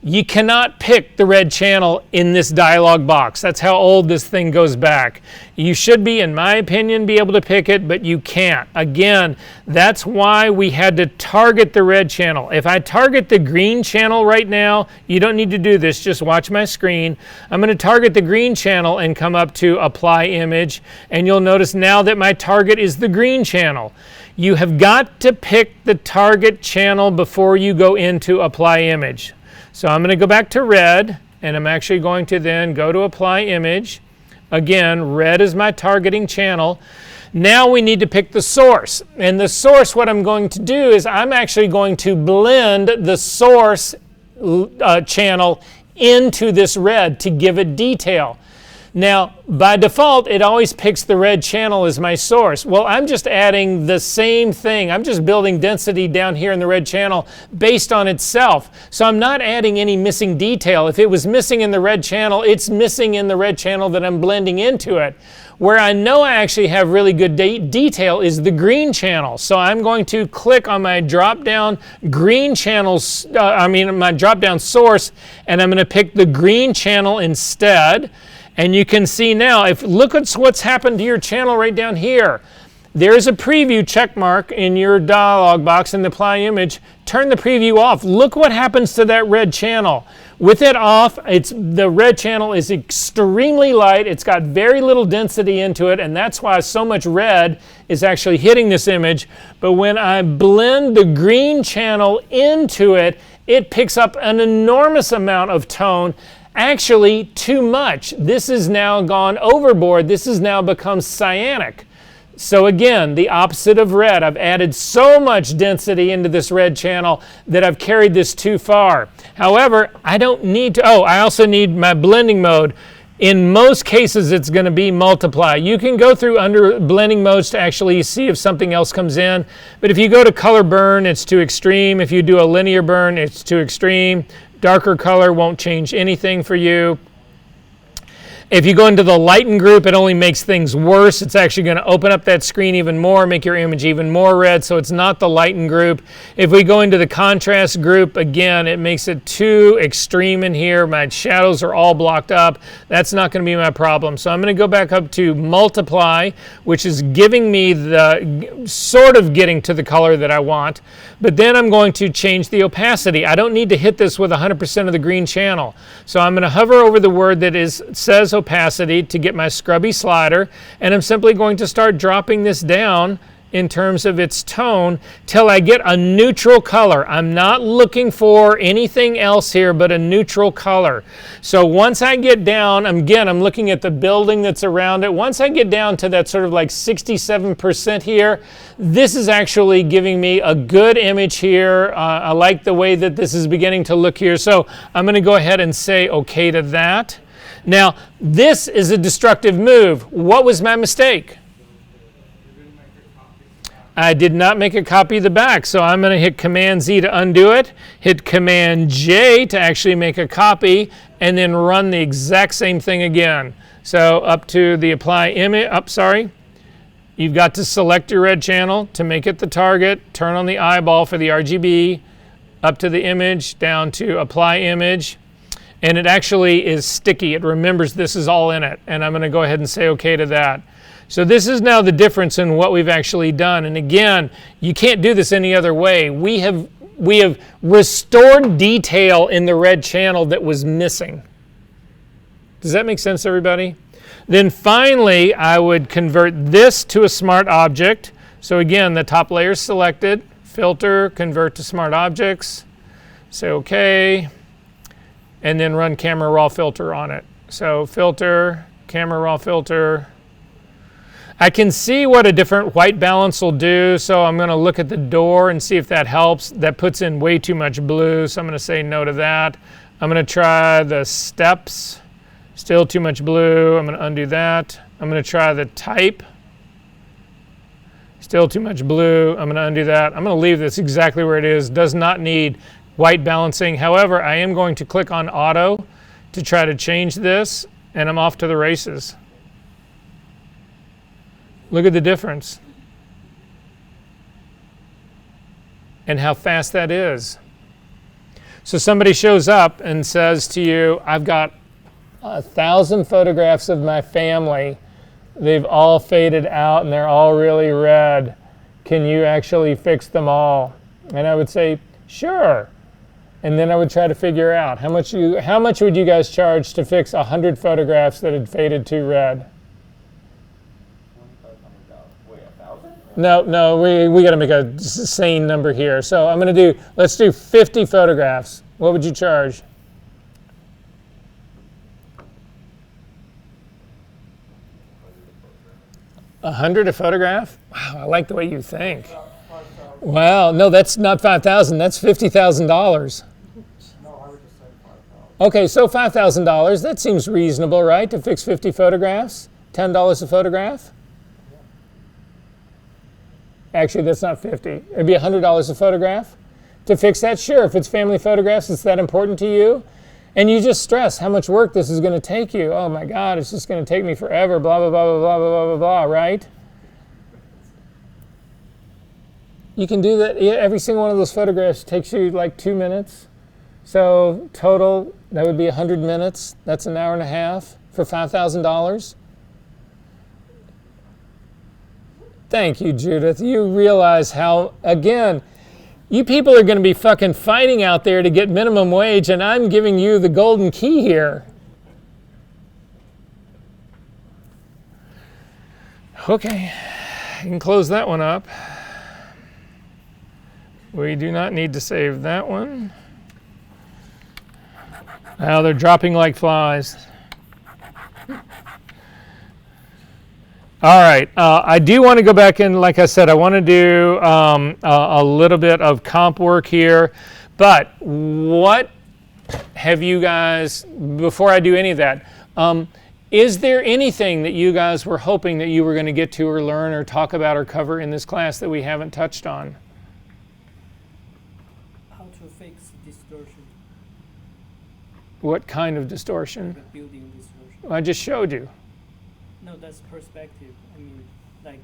You cannot pick the red channel in this dialog box. That's how old this thing goes back. You should be, in my opinion, be able to pick it, but you can't. Again, that's why we had to target the red channel. If I target the green channel right now, you don't need to do this, just watch my screen. I'm going to target the green channel and come up to apply image, and you'll notice now that my target is the green channel. You have got to pick the target channel before you go into apply image. So I'm going to go back to red, and I'm actually going to then go to apply image. Again, red is my targeting channel. Now we need to pick the source. And the source, what I'm going to do is I'm actually going to blend the source channel into this red to give it detail. Now, by default, it always picks the red channel as my source. Well, I'm just adding the same thing. I'm just building density down here in the red channel based on itself. So I'm not adding any missing detail. If it was missing in the red channel, it's missing in the red channel that I'm blending into it. Where I know I actually have really good detail is the green channel. So I'm going to click on my drop-down green channels, my drop-down source, and I'm going to pick the green channel instead. And you can see now, look at what's happened to your channel right down here. There's a preview check mark in your dialog box in the apply image. Turn the preview off. Look what happens to that red channel. With it off, the red channel is extremely light. It's got very little density into it, and that's why so much red is actually hitting this image. But when I blend the green channel into it, it picks up an enormous amount of tone. actually too much. This has now gone overboard. This has now become cyanic. So again, the opposite of red. I've added so much density into this red channel that I've carried this too far. However, I don't need to, I also need my blending mode. In most cases, it's going to be multiply. You can go through under blending modes to actually see if something else comes in. But if you go to color burn, it's too extreme. If you do a linear burn, it's too extreme. Darker color won't change anything for you. If you go into the lighten group, it only makes things worse. It's actually going to open up that screen even more, make your image even more red, so it's not the lighten group. If we go into the contrast group, again, it makes it too extreme in here. My shadows are all blocked up. That's not going to be my problem. So I'm going to go back up to multiply, which is giving me the, sort of getting to the color that I want. But then I'm going to change the opacity. I don't need to hit this with 100% of the green channel. So I'm going to hover over the word that says opacity to get my scrubby slider, and I'm simply going to start dropping this down in terms of its tone till I get a neutral color. I'm not looking for anything else here but a neutral color. So once I get down, I'm looking at the building that's around it. Once I get down to that sort of like 67% here, this is actually giving me a good image here. I like the way that this is beginning to look here. So I'm going to go ahead and say okay to that. Now, this is a destructive move. What was my mistake? I did not make a copy of the back, so I'm going to hit Command Z to undo it, hit Command J to actually make a copy, and then run the exact same thing again. So up to the apply image, you've got to select your red channel to make it the target, turn on the eyeball for the RGB, up to the image, down to apply image, and it actually is sticky. It remembers this is all in it, and I'm going to go ahead and say okay to that. So this is now the difference in what we've actually done. And again, you can't do this any other way. We have restored detail in the red channel that was missing. Does that make sense, everybody? Then finally, I would convert this to a smart object. So again, the top layer is selected, filter, convert to smart objects, say okay, and then run camera raw filter on it. So filter, camera raw filter. I can see what a different white balance will do, so I'm going to look at the door and see if that helps. That puts in way too much blue, so I'm going to say no to that. I'm going to try the steps. Still too much blue. I'm going to undo that. I'm going to try the type. Still too much blue. I'm going to undo that. I'm going to leave this exactly where it is. Does not need white balancing. However, I am going to click on auto to try to change this, and I'm off to the races. Look at the difference and how fast that is. So somebody shows up and says to you, I've got 1,000 photographs of my family. They've all faded out and they're all really red. Can you actually fix them all? And I would say, sure. And then I would try to figure out how much would you guys charge to fix 100 photographs that had faded too red? No, we got to make a sane number here. So I'm going to let's do 50 photographs. What would you charge? $100 a photograph? Wow, I like the way you think. Wow, no, that's not $5,000. That's $50,000.
No, I would just say $5,000.
Okay, so $5,000. That seems reasonable, right? To fix 50 photographs, $10 a photograph. Actually, that's not 50. It'd be $100 a photograph to fix that. Sure, if it's family photographs, it's that important to you. And you just stress how much work this is going to take you. Oh my God, it's just going to take me forever, blah, blah, blah, blah, blah, blah, blah, blah, right? You can do that. Every single one of those photographs takes you like 2 minutes. So total, that would be 100 minutes. That's an hour and a half for $5,000. Thank you, Judith. You realize how, again, you people are going to be fucking fighting out there to get minimum wage, and I'm giving you the golden key here. Okay, you can close that one up. We do not need to save that one. Well, they're dropping like flies. All right, I do want to go back and, like I said, I want to do a little bit of comp work here, but what have you guys, before I do any of that, is there anything that you guys were hoping that you were going to get to or learn or talk about or cover in this class that we haven't touched on?
How to fix distortion,
What kind of distortion?
the building distortion.
I just showed you.
No, that's perspective. I mean, like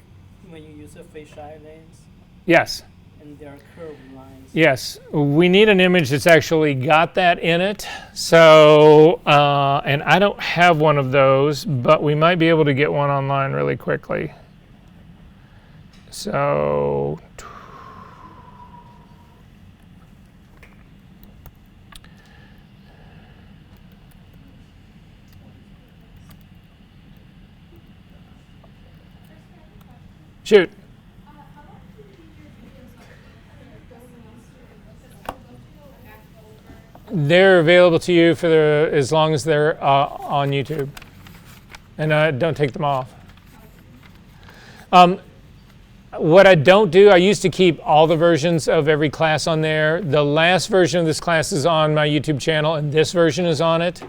when you use a fisheye lens
Yes.
and there are curved lines.
Yes, we need an image that's actually got that in it. So, and I don't have one of those, but we might be able to get one online really quickly. So, shoot. They're available to you for as long as they're on YouTube, and don't take them off. What I don't do, I used to keep all the versions of every class on there. The last version of this class is on my YouTube channel, and this version is on it.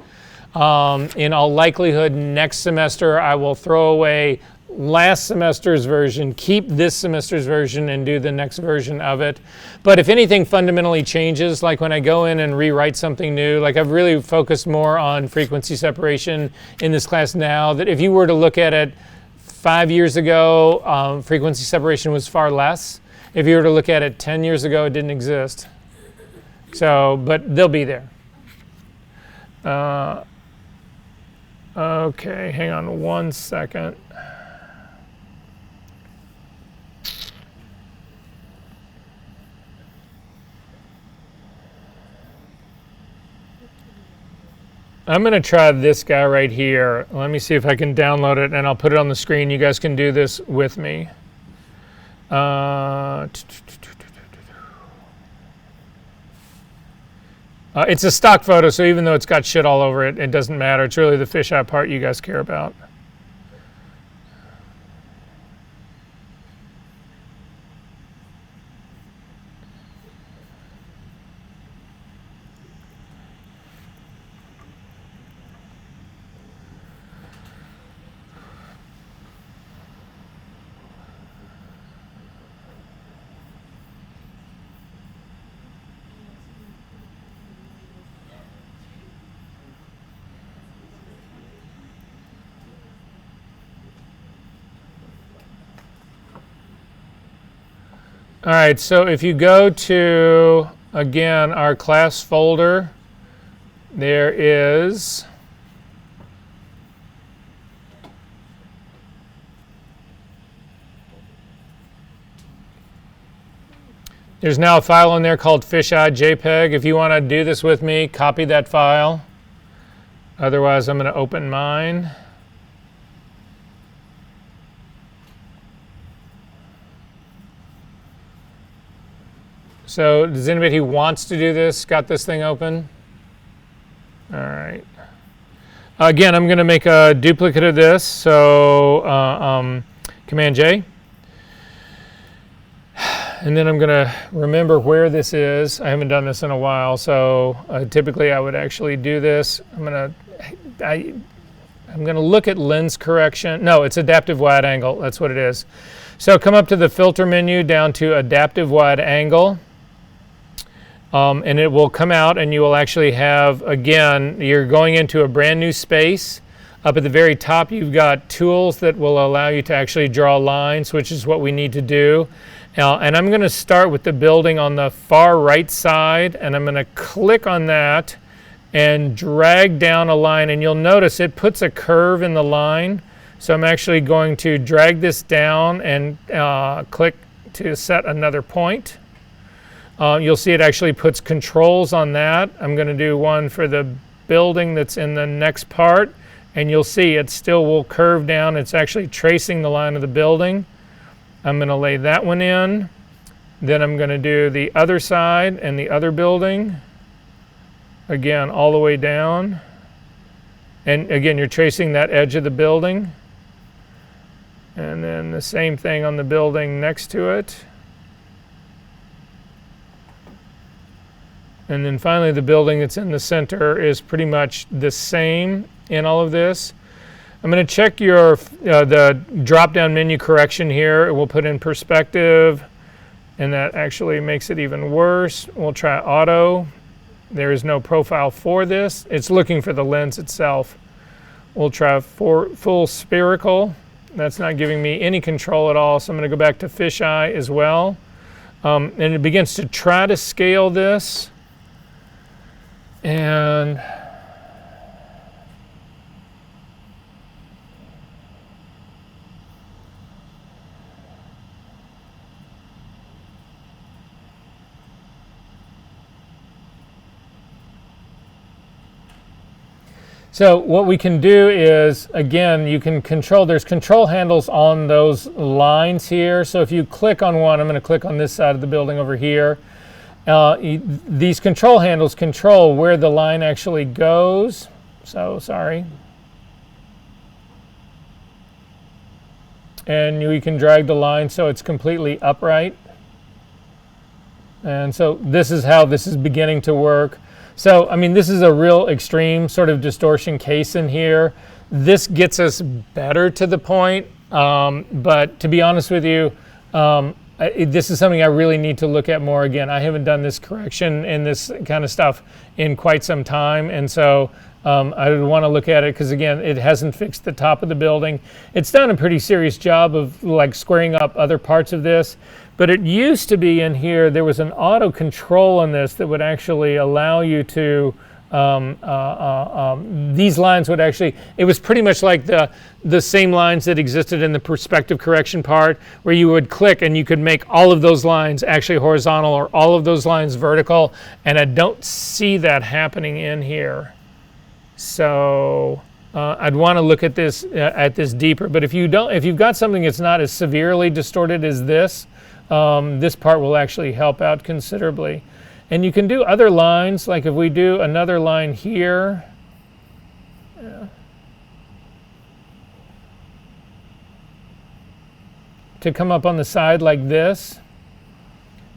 In all likelihood, next semester I will throw away last semester's version, keep this semester's version, and do the next version of it. But if anything fundamentally changes, like when I go in and rewrite something new, like I've really focused more on frequency separation in this class now, that if you were to look at it 5 years ago, frequency separation was far less. If you were to look at it 10 years ago, it didn't exist. So, but they'll be there. Okay, hang on 1 second. I'm going to try this guy right here. Let me see if I can download it, and I'll put it on the screen. You guys can do this with me. It's a stock photo, so even though it's got shit all over it, it doesn't matter. It's really the fisheye part you guys care about. All right, so if you go to, again, our class folder, there is there's now a file in there called fisheye JPEG. If you want to do this with me, copy that file. Otherwise, I'm going to open mine. So does anybody who wants to do this got this thing open? All right. Again, I'm going to make a duplicate of this. So Command J. And then I'm going to remember where this is. I haven't done this in a while, so typically I would actually do this. I'm going to look at lens correction. No, it's adaptive wide angle. That's what it is. So come up to the filter menu down to adaptive wide angle. And it will come out, and you will actually have, again, you're going into a brand new space. Up at the very top, you've got tools that will allow you to actually draw lines, which is what we need to do. And I'm going to start with the building on the far right side, and I'm going to click on that and drag down a line, and you'll notice it puts a curve in the line. So I'm actually going to drag this down and click to set another point. You'll see it actually puts controls on that. I'm going to do one for the building that's in the next part, and you'll see it still will curve down. It's actually tracing the line of the building. I'm going to lay that one in. Then I'm going to do the other side and the other building. again, all the way down. And again, you're tracing that edge of the building. And then the same thing on the building next to it. And then finally, the building that's in the center is pretty much the same in all of this. I'm going to check the drop-down menu correction here. We'll put in perspective, and that actually makes it even worse. We'll try auto. There is no profile for this. It's looking for the lens itself. We'll try full spherical. That's not giving me any control at all, so I'm going to go back to fisheye as well. And it begins to try to scale this. And so what we can do is, again, you can control, there's control handles on those lines here. So if you click on one, I'm going to click on this side of the building over here. These control handles control where the line actually goes. So, sorry. And we can drag the line so it's completely upright. And so this is how this is beginning to work. So, I mean, this is a real extreme sort of distortion case in here. This gets us better to the point, but to be honest with you, this is something I really need to look at more. Again, I haven't done this correction and this kind of stuff in quite some time, and so I would want to look at it because, again, it hasn't fixed the top of the building. It's done a pretty serious job of like squaring up other parts of this, but it used to be in here, there was an auto control on this that would actually allow you to, these lines would actually, it was pretty much like the same lines that existed in the perspective correction part, where you would click and you could make all of those lines actually horizontal or all of those lines vertical, and I don't see that happening in here. So I'd want to look at this deeper. But if you've got something that's not as severely distorted as this, this part will actually help out considerably. And you can do other lines, like if we do another line here. To come up on the side like this,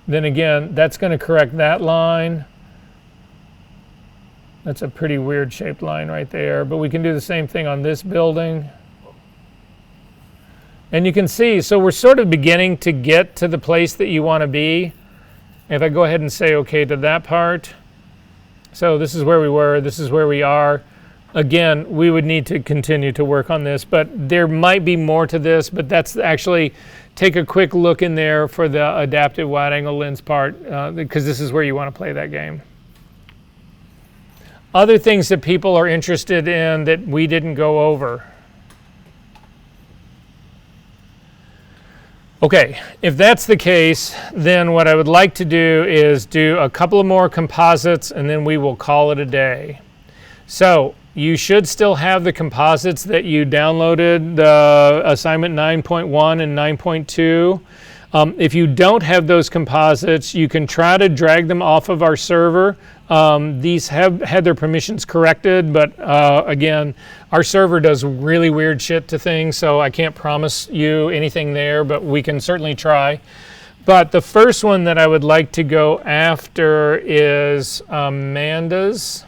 then again, that's going to correct that line. That's a pretty weird shaped line right there, but we can do the same thing on this building. And you can see, so we're sort of beginning to get to the place that you want to be. If I go ahead and say okay to that part, so this is where we were, this is where we are. Again, we would need to continue to work on this, but there might be more to this, but that's actually, take a quick look in there for the adaptive wide angle lens part, because this is where you want to play that game. Other things that people are interested in that we didn't go over. Okay, if that's the case, then what I would like to do is do a couple of more composites and then we will call it a day. So you should still have the composites that you downloaded, the assignment 9.1 and 9.2. If you don't have those composites, you can try to drag them off of our server. These have had their permissions corrected, but again, our server does really weird shit to things, so I can't promise you anything there, but we can certainly try. But the first one that I would like to go after is Amanda's.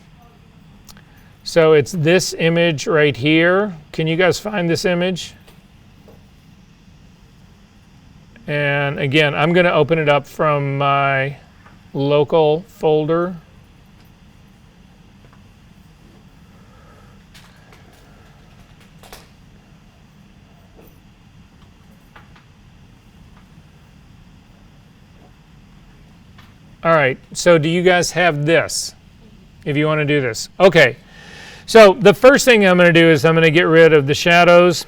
So it's this image right here. Can you guys find this image? And again, I'm going to open it up from my local folder. All right, so do you guys have this, if you want to do this? Okay, so the first thing I'm going to do is I'm going to get rid of the shadows,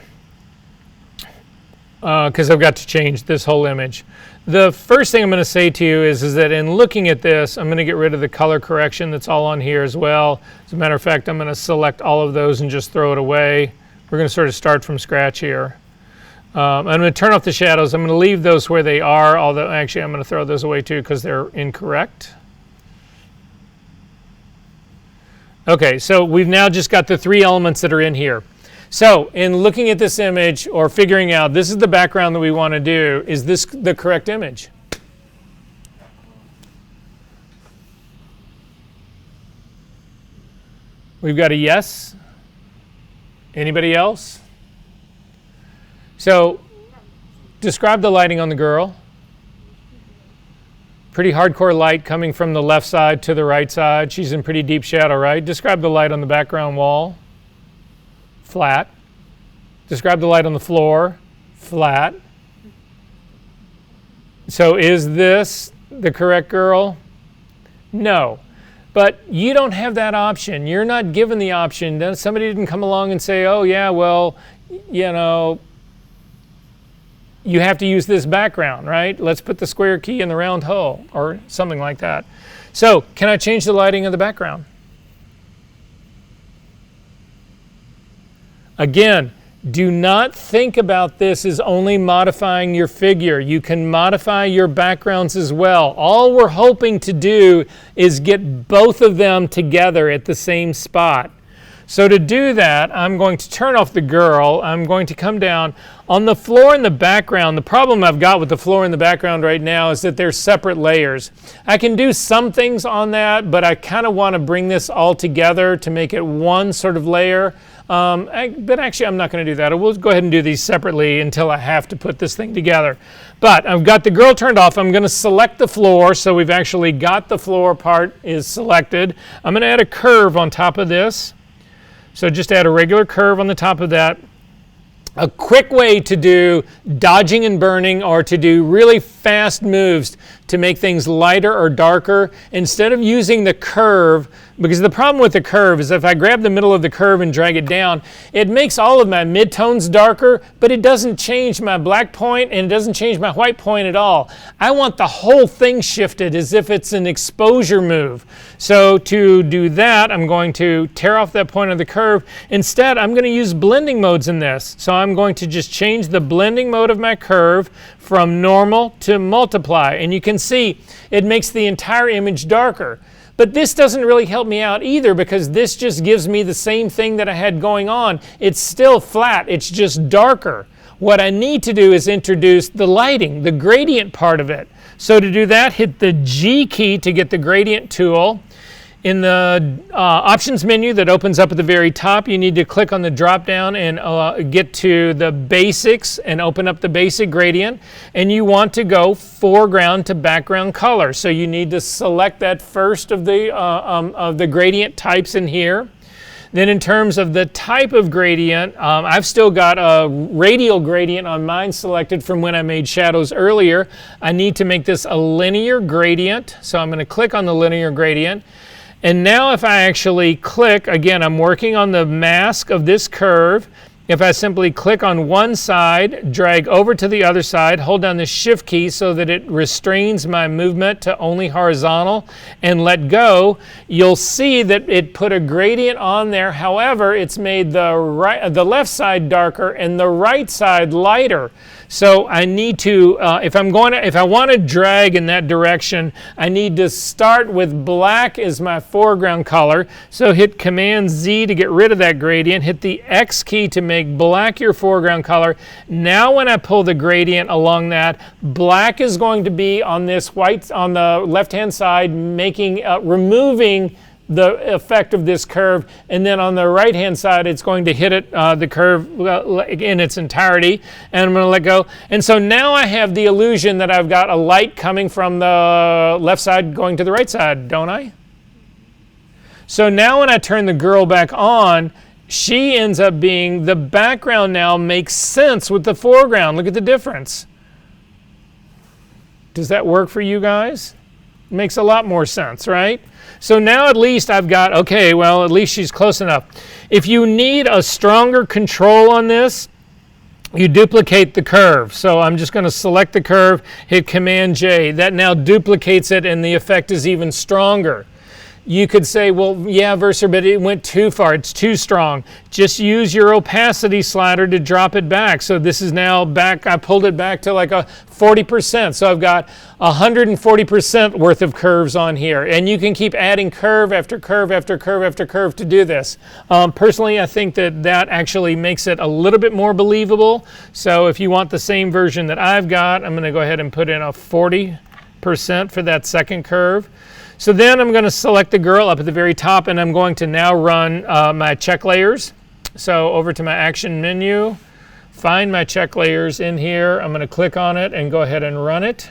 because I've got to change this whole image. The first thing I'm going to say to you is that in looking at this, I'm going to get rid of the color correction that's all on here as well. As a matter of fact, I'm going to select all of those and just throw it away. We're going to sort of start from scratch here. I'm going to turn off the shadows. I'm going to leave those where they are, although actually I'm going to throw those away too because they're incorrect. Okay, so we've now just got the 3 elements that are in here. So in looking at this image or figuring out this is the background that we want to do, is this the correct image? We've got a yes. Anybody else? So describe the lighting on the girl. Pretty hardcore light coming from the left side to the right side. She's in pretty deep shadow, right? Describe the light on the background wall. Flat. Describe the light on the floor. Flat. So is this the correct girl? No. But you don't have that option. You're not given the option. Then somebody didn't come along and say, oh yeah, well, you know, you have to use this background, right? Let's put the square key in the round hole or something like that. So can I change the lighting of the background? Again, do not think about this as only modifying your figure. You can modify your backgrounds as well. All we're hoping to do is get both of them together at the same spot. So to do that, I'm going to turn off the girl. I'm going to come down. On the floor in the background, the problem I've got with the floor in the background right now is that they're separate layers. I can do some things on that, but I kind of want to bring this all together to make it one sort of layer. But actually, I'm not going to do that. We'll go ahead and do these separately until I have to put this thing together. But I've got the girl turned off. I'm going to select the floor, so we've actually got the floor part is selected. I'm going to add a curve on top of this. So just add a regular curve on the top of that. A quick way to do dodging and burning or to do really fast moves to make things lighter or darker, instead of using the curve, because the problem with the curve is if I grab the middle of the curve and drag it down, it makes all of my midtones darker, but it doesn't change my black point and it doesn't change my white point at all. I want the whole thing shifted as if it's an exposure move. So to do that, I'm going to tear off that point of the curve. Instead, I'm going to use blending modes in this. So I'm going to just change the blending mode of my curve from normal to multiply. And you can see it makes the entire image darker. But this doesn't really help me out either, because this just gives me the same thing that I had going on. It's still flat, it's just darker. What I need to do is introduce the lighting, the gradient part of it. So to do that, hit the G key to get the gradient tool. In the options menu that opens up at the very top, you need to click on the drop down and get to the basics and open up the basic gradient. And you want to go foreground to background color. So you need to select that first of the gradient types in here. Then in terms of the type of gradient, I've still got a radial gradient on mine selected from when I made shadows earlier. I need to make this a linear gradient. So I'm going to click on the linear gradient. And now if I actually click, again, I'm working on the mask of this curve. If I simply click on one side, drag over to the other side, hold down the Shift key so that it restrains my movement to only horizontal, and let go, you'll see that it put a gradient on there. However, it's made the left side darker and the right side lighter. So I need to, if I want to drag in that direction, I need to start with black as my foreground color. So hit Command Z to get rid of that gradient. Hit the X key to make black your foreground color. Now when I pull the gradient along that, black is going to be on this white, on the left-hand side, making, removing the effect of this curve, and then on the right hand side it's going to hit it, the curve in its entirety, and I'm going to let go. And so now I have the illusion that I've got a light coming from the left side going to the right side, don't I? So now when I turn the girl back on, she ends up being, the background now makes sense with the foreground. Look at the difference. Does that work for you guys? It makes a lot more sense, right? So now at least I've got, okay, well, at least she's close enough. If you need a stronger control on this, you duplicate the curve. So I'm just going to select the curve, hit Command J. That now duplicates it, and the effect is even stronger. You could say, well, yeah, Versa, but it went too far. It's too strong. Just use your opacity slider to drop it back. So this is now back. I pulled it back to like a 40%. So I've got 140% worth of curves on here. And you can keep adding curve after curve after curve after curve to do this. Personally, I think that actually makes it a little bit more believable. So if you want the same version that I've got, I'm going to go ahead and put in a 40% for that second curve. So then I'm going to select the girl up at the very top, and I'm going to now run my check layers. So over to my action menu, find my check layers in here. I'm going to click on it and go ahead and run it.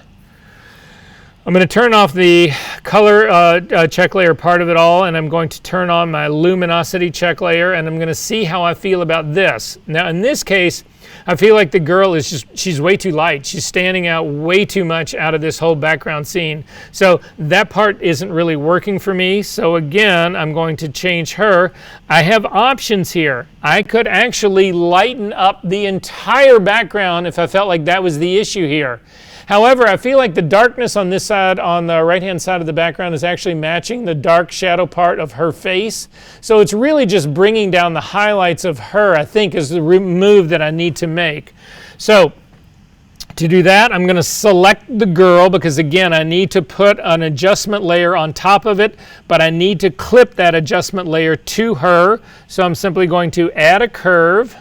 I'm going to turn off the color check layer part of it all, and I'm going to turn on my luminosity check layer, and I'm going to see how I feel about this. Now in this case, I feel like the girl is she's way too light. She's standing out way too much out of this whole background scene. So that part isn't really working for me. So again, I'm going to change her. I have options here. I could actually lighten up the entire background if I felt like that was the issue here. However, I feel like the darkness on this side, on the right-hand side of the background, is actually matching the dark shadow part of her face. So it's really just bringing down the highlights of her, I think, is the move that I need to make. So to do that, I'm going to select the girl because, again, I need to put an adjustment layer on top of it, but I need to clip that adjustment layer to her. So I'm simply going to add a curve.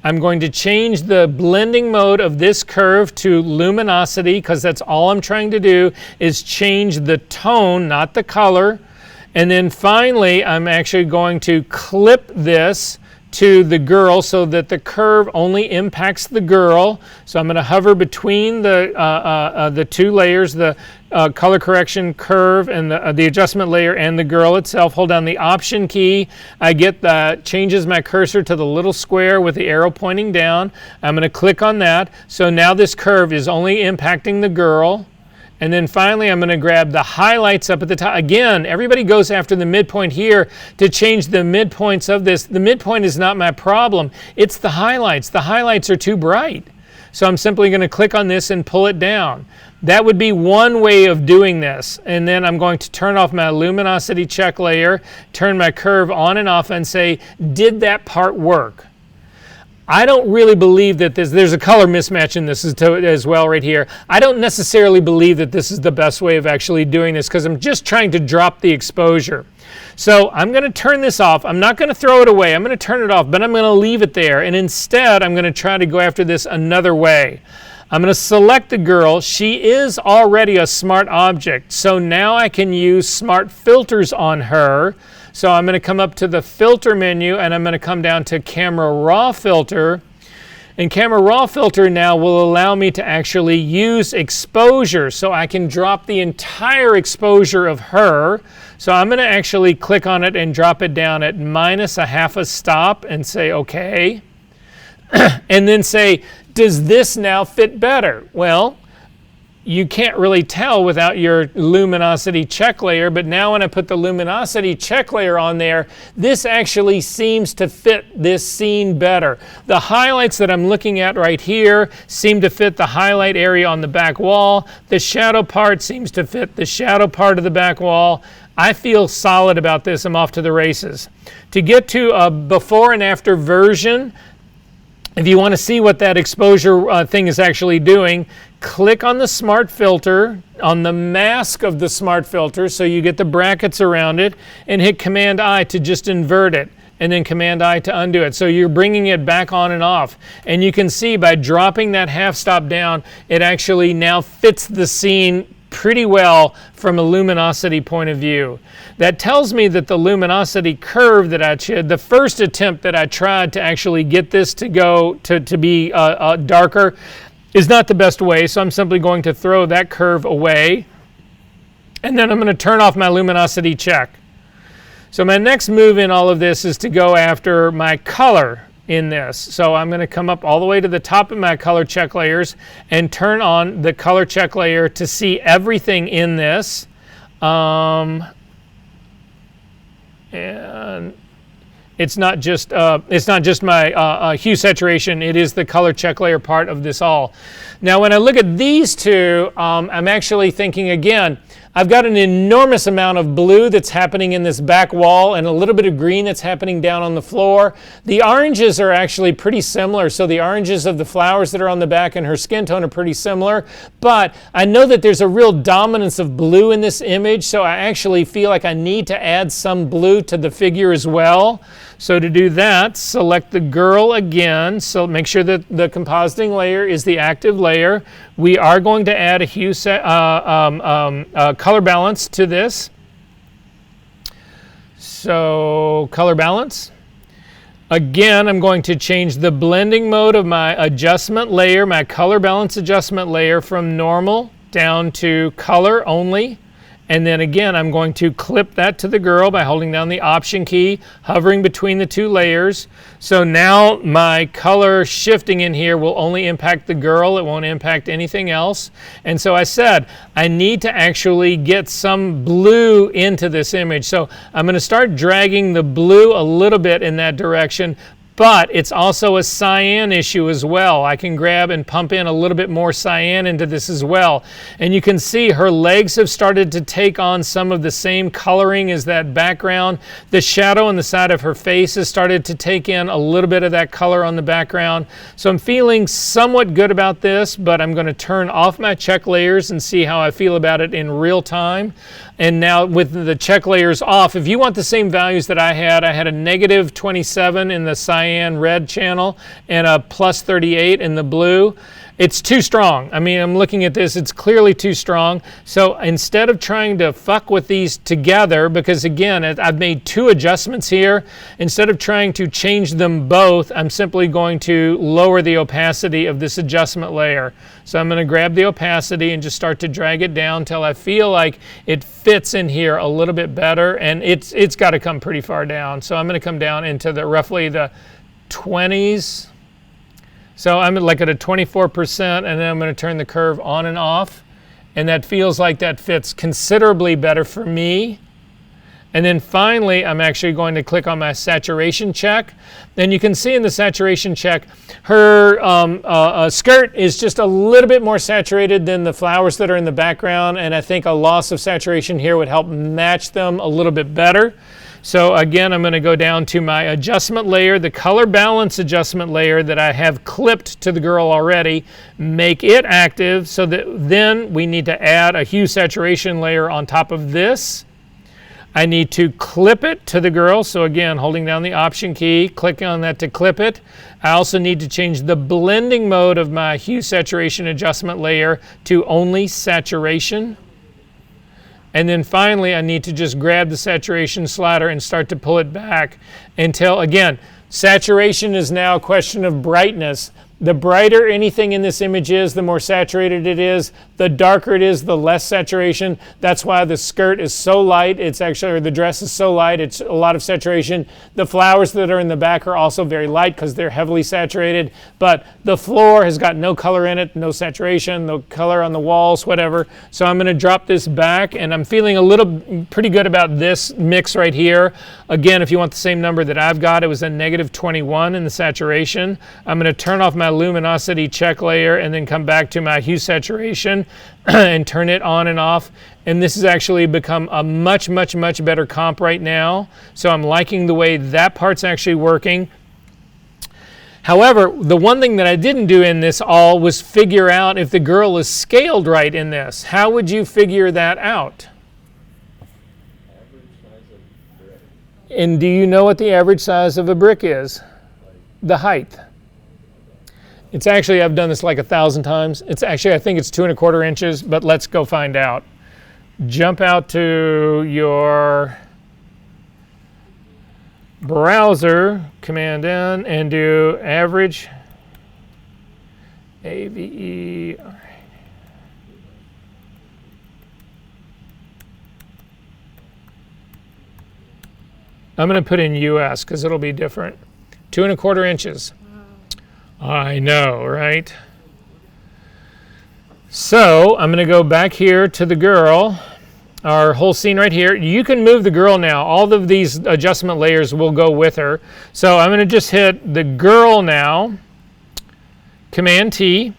I'm going to change the blending mode of this curve to luminosity because that's all I'm trying to do is change the tone, not the color. And then finally, I'm actually going to clip this to the girl so that the curve only impacts the girl. So I'm going to hover between the two layers, the color correction curve and the adjustment layer and the girl itself. Hold down the Option key. I get changes my cursor to the little square with the arrow pointing down. I'm going to click on that. So now this curve is only impacting the girl. And then finally, I'm going to grab the highlights up at the top. Again, everybody goes after the midpoint here to change the midpoints of this. The midpoint is not my problem. It's the highlights. The highlights are too bright. So I'm simply going to click on this and pull it down. That would be one way of doing this. And then I'm going to turn off my luminosity check layer, turn my curve on and off, and say, did that part work? I don't really believe that there's a color mismatch in this as well right here. I don't necessarily believe that this is the best way of actually doing this because I'm just trying to drop the exposure. So I'm going to turn this off. I'm not going to throw it away. I'm going to turn it off, but I'm going to leave it there. And instead, I'm going to try to go after this another way. I'm going to select the girl. She is already a smart object. So now I can use smart filters on her. So I'm going to come up to the filter menu and I'm going to come down to camera raw filter. And camera raw filter now will allow me to actually use exposure. So I can drop the entire exposure of her. So I'm going to actually click on it and drop it down at -0.5 stop and say okay. And then say, does this now fit better? Well, you can't really tell without your luminosity check layer, but now when I put the luminosity check layer on there, this actually seems to fit this scene better. The highlights that I'm looking at right here seem to fit the highlight area on the back wall. The shadow part seems to fit the shadow part of the back wall. I feel solid about this. I'm off to the races. To get to a before and after version, if you want to see what that exposure thing is actually doing, click on the smart filter, on the mask of the smart filter, so you get the brackets around it, and hit Command-I to just invert it, and then Command-I to undo it. So you're bringing it back on and off. And you can see by dropping that half stop down, it actually now fits the scene pretty well from a luminosity point of view. That tells me that the luminosity curve that I did, the first attempt that I tried to actually get this to go to be darker, is not the best way. So I'm simply going to throw that curve away. And then I'm going to turn off my luminosity check. So my next move in all of this is to go after my color in this. So I'm going to come up all the way to the top of my color check layers and turn on the color check layer to see everything in this. And it's not just my hue saturation, it is the color check layer part of this all. Now when I look at these two, I'm actually thinking again, I've got an enormous amount of blue that's happening in this back wall and a little bit of green that's happening down on the floor. The oranges are actually pretty similar. So the oranges of the flowers that are on the back and her skin tone are pretty similar. But I know that there's a real dominance of blue in this image. So I actually feel like I need to add some blue to the figure as well. So to do that, select the girl again. So make sure that the compositing layer is the active layer. We are going to add a hue color balance to this. So color balance. Again, I'm going to change the blending mode of my adjustment layer, my color balance adjustment layer, from normal down to color only. And then again, I'm going to clip that to the girl by holding down the Option key, hovering between the two layers. So now my color shifting in here will only impact the girl. It won't impact anything else. And so I said, I need to actually get some blue into this image. So I'm going to start dragging the blue a little bit in that direction. But it's also a cyan issue as well. I can grab and pump in a little bit more cyan into this as well. And you can see her legs have started to take on some of the same coloring as that background. The shadow on the side of her face has started to take in a little bit of that color on the background. So I'm feeling somewhat good about this, but I'm going to turn off my check layers and see how I feel about it in real time. And now with the check layers off, if you want the same values that I had a negative 27 in the cyan red channel and a plus 38 in the blue. It's too strong. I mean, I'm looking at this, it's clearly too strong. So instead of trying to fuck with these together, because again, I've made two adjustments here, instead of trying to change them both, I'm simply going to lower the opacity of this adjustment layer. So I'm going to grab the opacity and just start to drag it down until I feel like it fits in here a little bit better, and it's got to come pretty far down. So I'm going to come down into the roughly the 20s. So I'm like at a 24%, and then I'm going to turn the curve on and off, and that feels like that fits considerably better for me. And then finally, I'm actually going to click on my saturation check. And you can see in the saturation check, her skirt is just a little bit more saturated than the flowers that are in the background, and I think a loss of saturation here would help match them a little bit better. So again, I'm going to go down to my adjustment layer, the color balance adjustment layer that I have clipped to the girl already, make it active so that then we need to add a hue saturation layer on top of this. I need to clip it to the girl. So again, holding down the Option key, clicking on that to clip it. I also need to change the blending mode of my hue saturation adjustment layer to only saturation. And then finally, I need to just grab the saturation slider and start to pull it back until, again, saturation is now a question of brightness. The brighter anything in this image is, the more saturated it is. The darker it is, the less saturation. That's why the skirt is so light. It's actually, or the dress is so light, it's a lot of saturation. The flowers that are in the back are also very light because they're heavily saturated. But the floor has got no color in it, no saturation, no color on the walls, whatever. So I'm going to drop this back, and I'm feeling a little pretty good about this mix right here. Again, if you want the same number that I've got, it was a negative 21 in the saturation. I'm going to turn off my luminosity check layer and then come back to my hue saturation and turn it on and off. And this has actually become a much, much, much better comp right now. So I'm liking the way that part's actually working. However, the one thing that I didn't do in this all was figure out if the girl is scaled right in this. How would you figure that out? And do you know what the average size of a brick is? The height. It's actually, I've done this like 1,000 times. It's actually, I think it's 2 1/4 inches, but let's go find out. Jump out to your browser, Command N, and do average, AVE. I'm going to put in US because it'll be different. 2 1/4 inches. I know, right? So I'm going to go back here to the girl, our whole scene right here. You can move the girl now. All of these adjustment layers will go with her. So I'm going to just hit the girl now, Command T,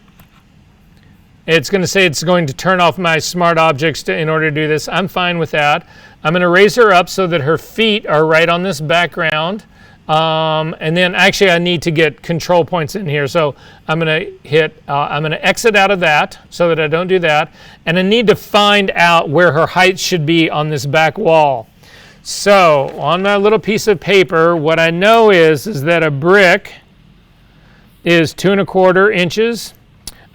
It's going to say it's going to turn off my smart objects in order to do this. I'm fine with that. I'm going to raise her up so that her feet are right on this background. And then actually I need to get control points in here. So I'm going to exit out of that so that I don't do that. And I need to find out where her height should be on this back wall. So on my little piece of paper, what I know is that a brick is 2 1/4 inches.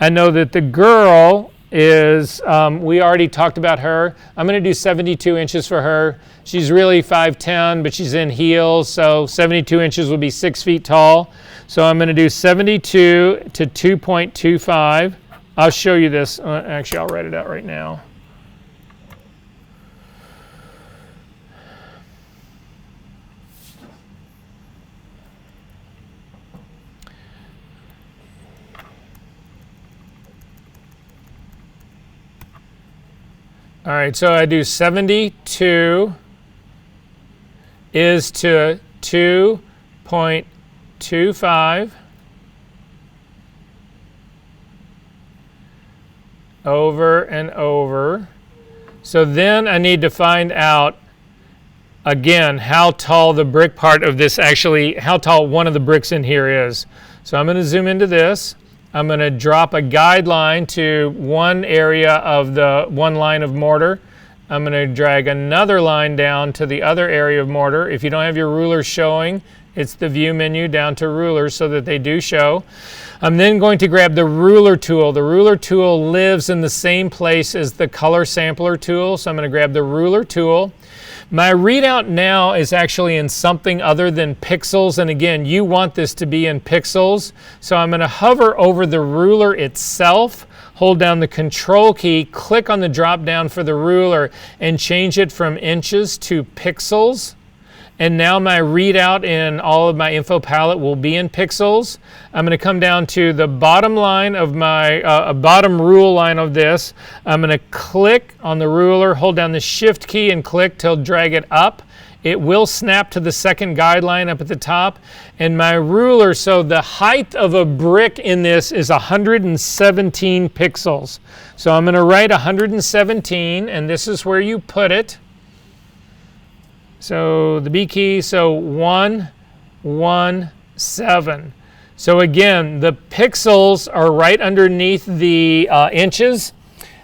I know that the girl is, we already talked about her. I'm going to do 72 inches for her. She's really 5'10", but she's in heels, so 72 inches would be 6 feet tall. So I'm going to do 72 to 2.25. I'll show you this. Actually, I'll write it out right now. All right, so I do 72 is to 2.25 over and over. So then I need to find out, again, how tall the brick part of this actually, how tall one of the bricks in here is. So I'm going to zoom into this. I'm going to drop a guideline to one area of the one line of mortar. I'm going to drag another line down to the other area of mortar. If you don't have your rulers showing, it's the view menu down to rulers so that they do show. I'm then going to grab the ruler tool. The ruler tool lives in the same place as the color sampler tool, so I'm going to grab the ruler tool. My readout now is actually in something other than pixels, and again, you want this to be in pixels. So I'm going to hover over the ruler itself, hold down the control key, click on the drop down for the ruler, and change it from inches to pixels. And now my readout in all of my info palette will be in pixels. I'm going to come down to the bottom line of my, bottom rule line of this. I'm going to click on the ruler, hold down the shift key and click till drag it up. It will snap to the second guideline up at the top. And my ruler, so the height of a brick in this is 117 pixels. So I'm going to write 117, and this is where you put it. So the B key, so 117. So again, the pixels are right underneath the inches.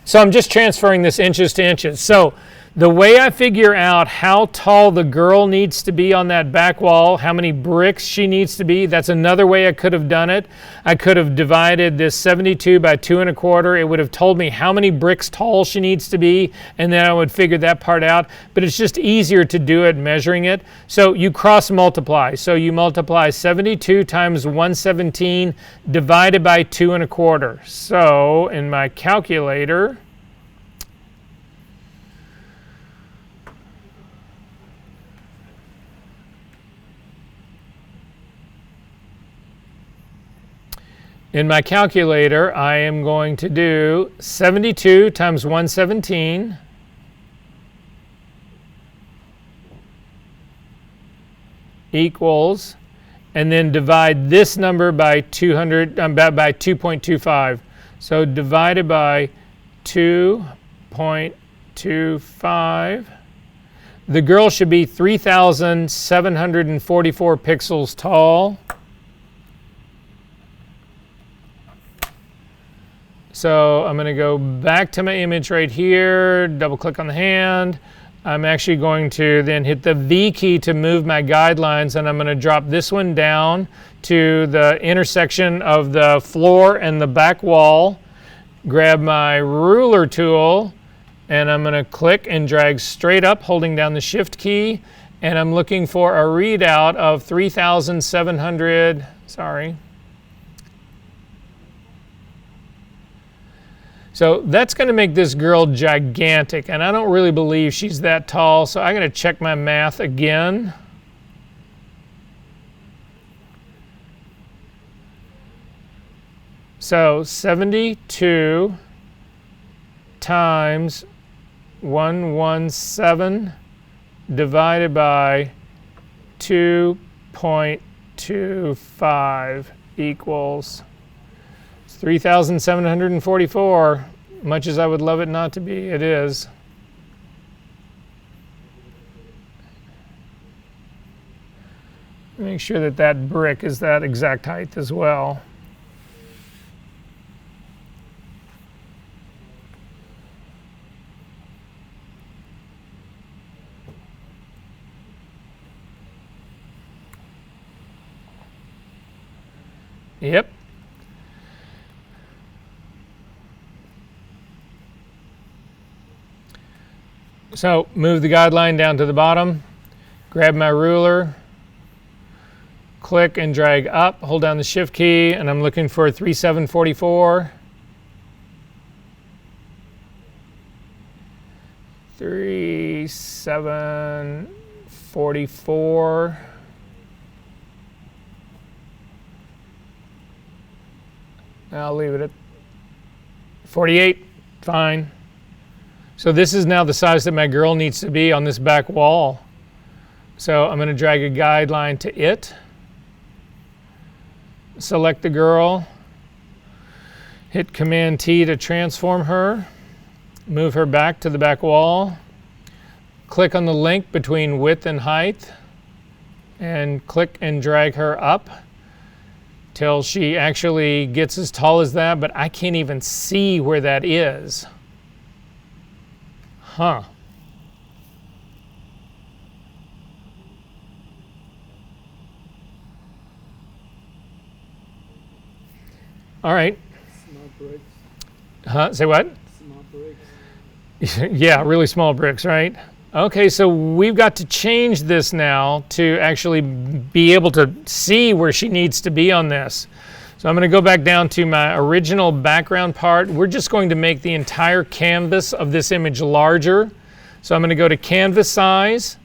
So I'm just transferring this inches to inches. So the way I figure out how tall the girl needs to be on that back wall, how many bricks she needs to be, that's another way I could have done it. I could have divided this 72 by 2 1/4. It would have told me how many bricks tall she needs to be, and then I would figure that part out. But it's just easier to do it measuring it. So you cross multiply. So you multiply 72 times 117 divided by 2 1/4. So in my calculator, I am going to do 72 times 117 equals, and then divide this number by 2.25. So divided by 2.25. The girl should be 3,744 pixels tall. So I'm going to go back to my image right here, double click on the hand. I'm actually going to then hit the V key to move my guidelines, and I'm going to drop this one down to the intersection of the floor and the back wall. Grab my ruler tool, and I'm going to click and drag straight up, holding down the shift key, and I'm looking for a readout of 3,700, sorry. So that's going to make this girl gigantic, and I don't really believe she's that tall, so I'm going to check my math again. So 72 times 117 divided by 2.25 equals 3,744. Much as I would love it not to be, it is. Make sure that that brick is that exact height as well. Yep. So move the guideline down to the bottom, grab my ruler, click and drag up, hold down the shift key, and I'm looking for 3744. 3744. I'll leave it at 48, fine. So this is now the size that my girl needs to be on this back wall. So I'm going to drag a guideline to it. Select the girl. Hit Command T to transform her. Move her back to the back wall. Click on the link between width and height. And click and drag her up till she actually gets as tall as that, but I can't even see where that is. Huh. All right.
Small bricks.
Huh? Say what?
Small bricks.
Yeah, really small bricks, right? Okay, so we've got to change this now to actually be able to see where she needs to be on this. So I'm going to go back down to my original background part. We're just going to make the entire canvas of this image larger. So I'm going to go to canvas size.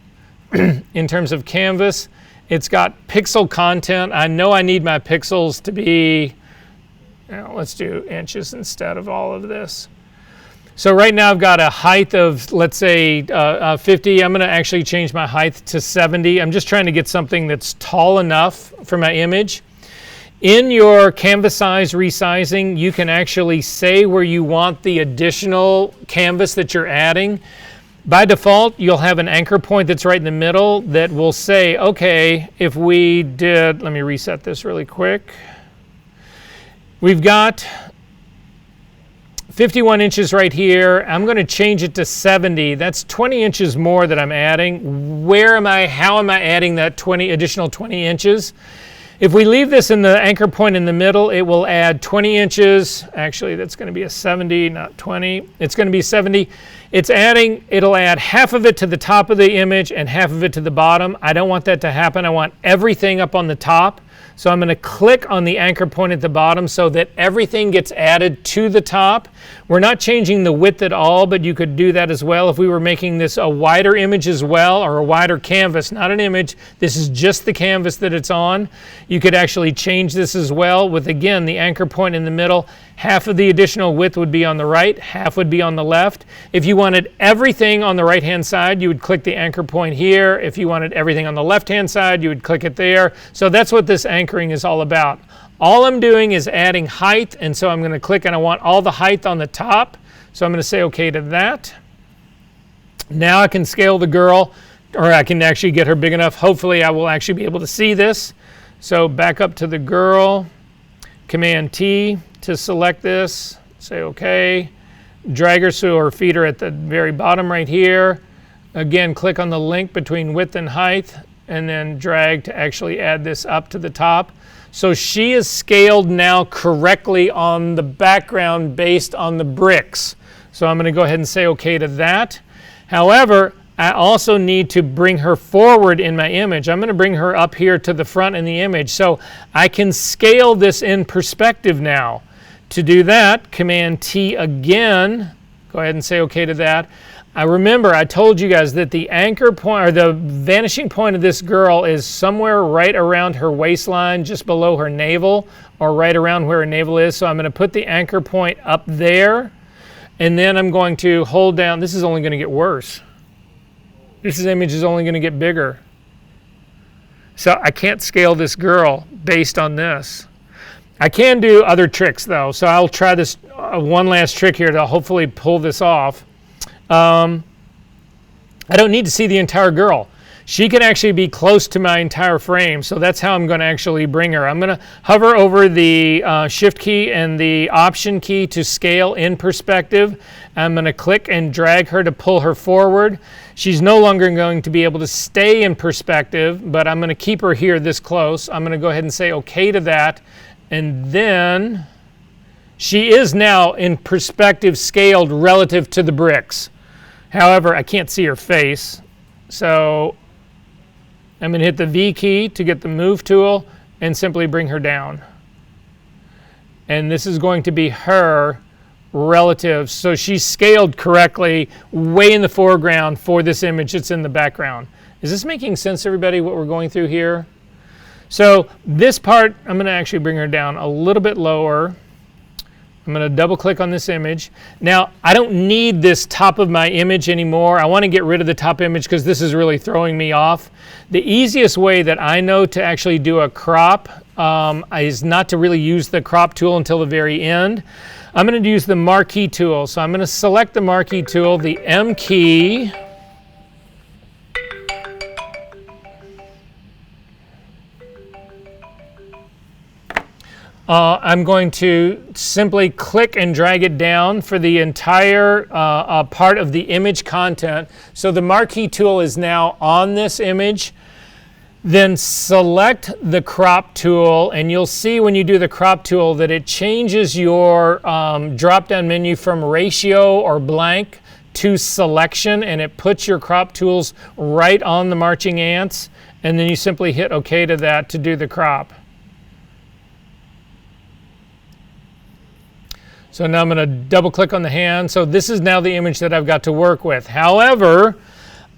In terms of canvas, it's got pixel content. I know I need my pixels to be, let's do inches instead of all of this. So right now I've got a height of, let's say, 50. I'm going to actually change my height to 70. I'm just trying to get something that's tall enough for my image. In your canvas size resizing, you can actually say where you want the additional canvas that you're adding. By default, you'll have an anchor point that's right in the middle that will say, okay, if we did, let me reset this really quick. We've got 51 inches right here. I'm going to change it to 70. That's 20 inches more that I'm adding. How am I adding that additional 20 inches? If we leave this in the anchor point in the middle, it will add 20 inches. Actually, that's going to be a 70, not 20. It's going to be 70. It'll add half of it to the top of the image and half of it to the bottom. I don't want that to happen. I want everything up on the top. So I'm going to click on the anchor point at the bottom so that everything gets added to the top. We're not changing the width at all, but you could do that as well if we were making this a wider image as well, or a wider canvas, not an image. This is just the canvas that it's on. You could actually change this as well with, again, the anchor point in the middle. Half of the additional width would be on the right, half would be on the left. If you wanted everything on the right-hand side, you would click the anchor point here. If you wanted everything on the left-hand side, you would click it there. So that's what this anchoring is all about. All I'm doing is adding height, and so I'm going to click and I want all the height on the top. So I'm going to say OK to that. Now I can scale the girl, or I can actually get her big enough. Hopefully I will actually be able to see this. So back up to the girl, Command T to select this, say OK. Drag her so her feet are at the very bottom right here. Again, click on the link between width and height, and then drag to actually add this up to the top. So she is scaled now correctly on the background based on the bricks. So I'm going to go ahead and say OK to that. However, I also need to bring her forward in my image. I'm going to bring her up here to the front in the image. So I can scale this in perspective now. To do that, Command T again. Go ahead and say OK to that. Remember, I told you guys that the anchor point, or the vanishing point of this girl, is somewhere right around her waistline, just below her navel, or right around where her navel is. So I'm going to put the anchor point up there, and then I'm going to hold down. This is only going to get worse. This image is only going to get bigger. So I can't scale this girl based on this. I can do other tricks though, so I'll try this one last trick here to hopefully pull this off. I don't need to see the entire girl. She can actually be close to my entire frame, so that's how I'm going to actually bring her. I'm going to hover over the Shift key and the Option key to scale in perspective. I'm going to click and drag her to pull her forward. She's no longer going to be able to stay in perspective, but I'm going to keep her here this close. I'm going to go ahead and say OK to that, and then she is now in perspective scaled relative to the bricks. However, I can't see her face, so I'm going to hit the V key to get the move tool and simply bring her down. And this is going to be her relative. So she's scaled correctly way in the foreground for this image that's in the background. Is this making sense, everybody, what we're going through here? So this part, I'm going to actually bring her down a little bit lower. I'm going to double click on this image. Now, I don't need this top of my image anymore. I want to get rid of the top image because this is really throwing me off. The easiest way that I know to actually do a crop is not to really use the crop tool until the very end. I'm going to use the marquee tool. So I'm going to select the marquee tool, the M key. I'm going to simply click and drag it down for the entire part of the image content. So the marquee tool is now on this image. Then select the crop tool, and you'll see when you do the crop tool that it changes your drop-down menu from ratio or blank to selection, and it puts your crop tools right on the marching ants, and then you simply hit OK to that to do the crop. So now I'm going to double click on the hand. So this is now the image that I've got to work with. However,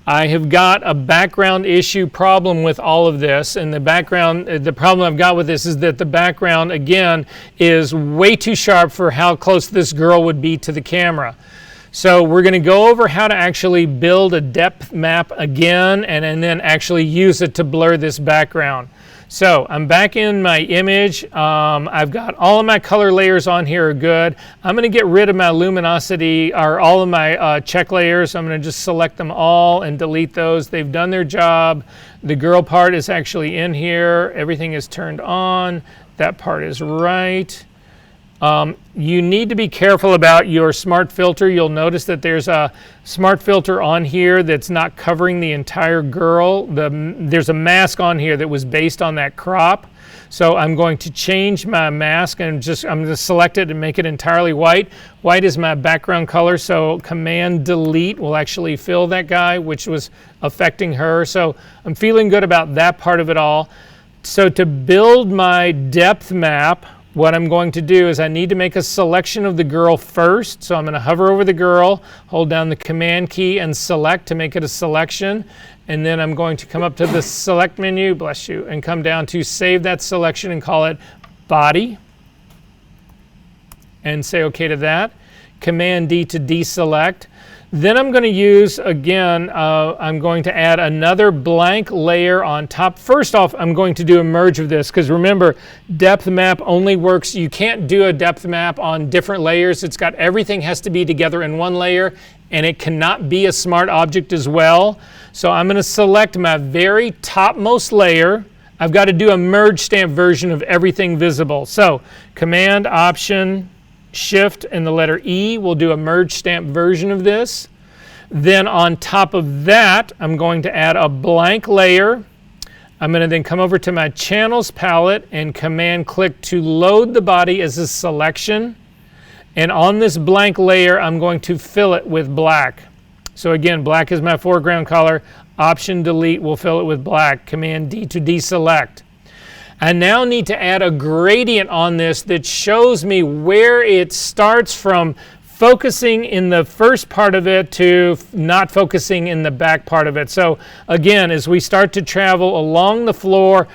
I have got a background issue problem with all of this. And the problem I've got with this is that the background, again, is way too sharp for how close this girl would be to the camera. So we're going to go over how to actually build a depth map again and then actually use it to blur this background. So I'm back in my image. I've got all of my color layers on here are good. I'm going to get rid of my luminosity or all of my check layers. I'm going to just select them all and delete those. They've done their job. The girl part is actually in here. Everything is turned on. That part is right. You need to be careful about your smart filter. You'll notice that there's a smart filter on here that's not covering the entire girl. There's a mask on here that was based on that crop. So I'm going to change my mask and I'm going to select it and make it entirely white. White is my background color, so Command Delete will actually fill that guy, which was affecting her. So I'm feeling good about that part of it all. So to build my depth map, what I'm going to do is I need to make a selection of the girl first. So I'm going to hover over the girl, hold down the Command key and select to make it a selection. And then I'm going to come up to the select menu, bless you, and come down to save that selection and call it body. And say OK to that. Command D to deselect. Then I'm going to use, again, I'm going to add another blank layer on top. First off, I'm going to do a merge of this because remember, depth map only works. You can't do a depth map on different layers. It's got everything has to be together in one layer, and it cannot be a smart object as well. So I'm going to select my very topmost layer. I've got to do a merge stamp version of everything visible. So Command, Option, Shift and the letter E will do a merge stamp version of this. Then on top of that, I'm going to add a blank layer. I'm going to then come over to my channels palette and Command click to load the body as a selection. And on this blank layer, I'm going to fill it with black. So again, black is my foreground color. Option Delete will fill it with black. Command D to deselect. I now need to add a gradient on this that shows me where it starts from focusing in the first part of it to not focusing in the back part of it. So again, as we start to travel along the floor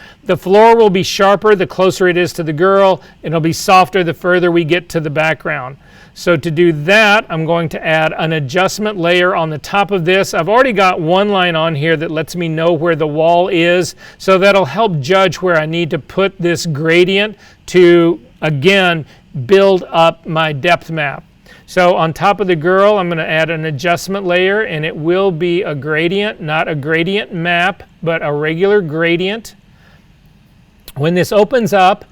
will be sharper the closer it is to the girl, and it'll be softer the further we get to the background. So to do that, I'm going to add an adjustment layer on the top of this. I've already got one line on here that lets me know where the wall is, so that'll help judge where I need to put this gradient to again, build up my depth map. So on top of the girl, I'm going to add an adjustment layer, and it will be a gradient, not a gradient map, but a regular gradient. When this opens up,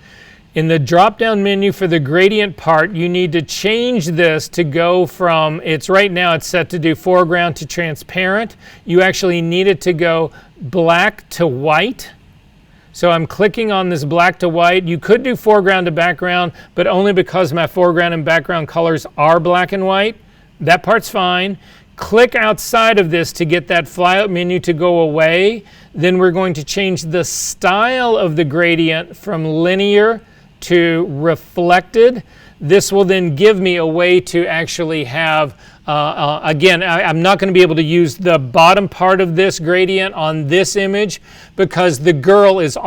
in the drop-down menu for the gradient part, you need to change this to go from, right now it's set to do foreground to transparent. You actually need it to go black to white. So I'm clicking on this black to white. You could do foreground to background, but only because my foreground and background colors are black and white. That part's fine. Click outside of this to get that flyout menu to go away. Then we're going to change the style of the gradient from linear to reflected. This will then give me a way to actually have, again, I'm not going to be able to use the bottom part of this gradient on this image because the girl is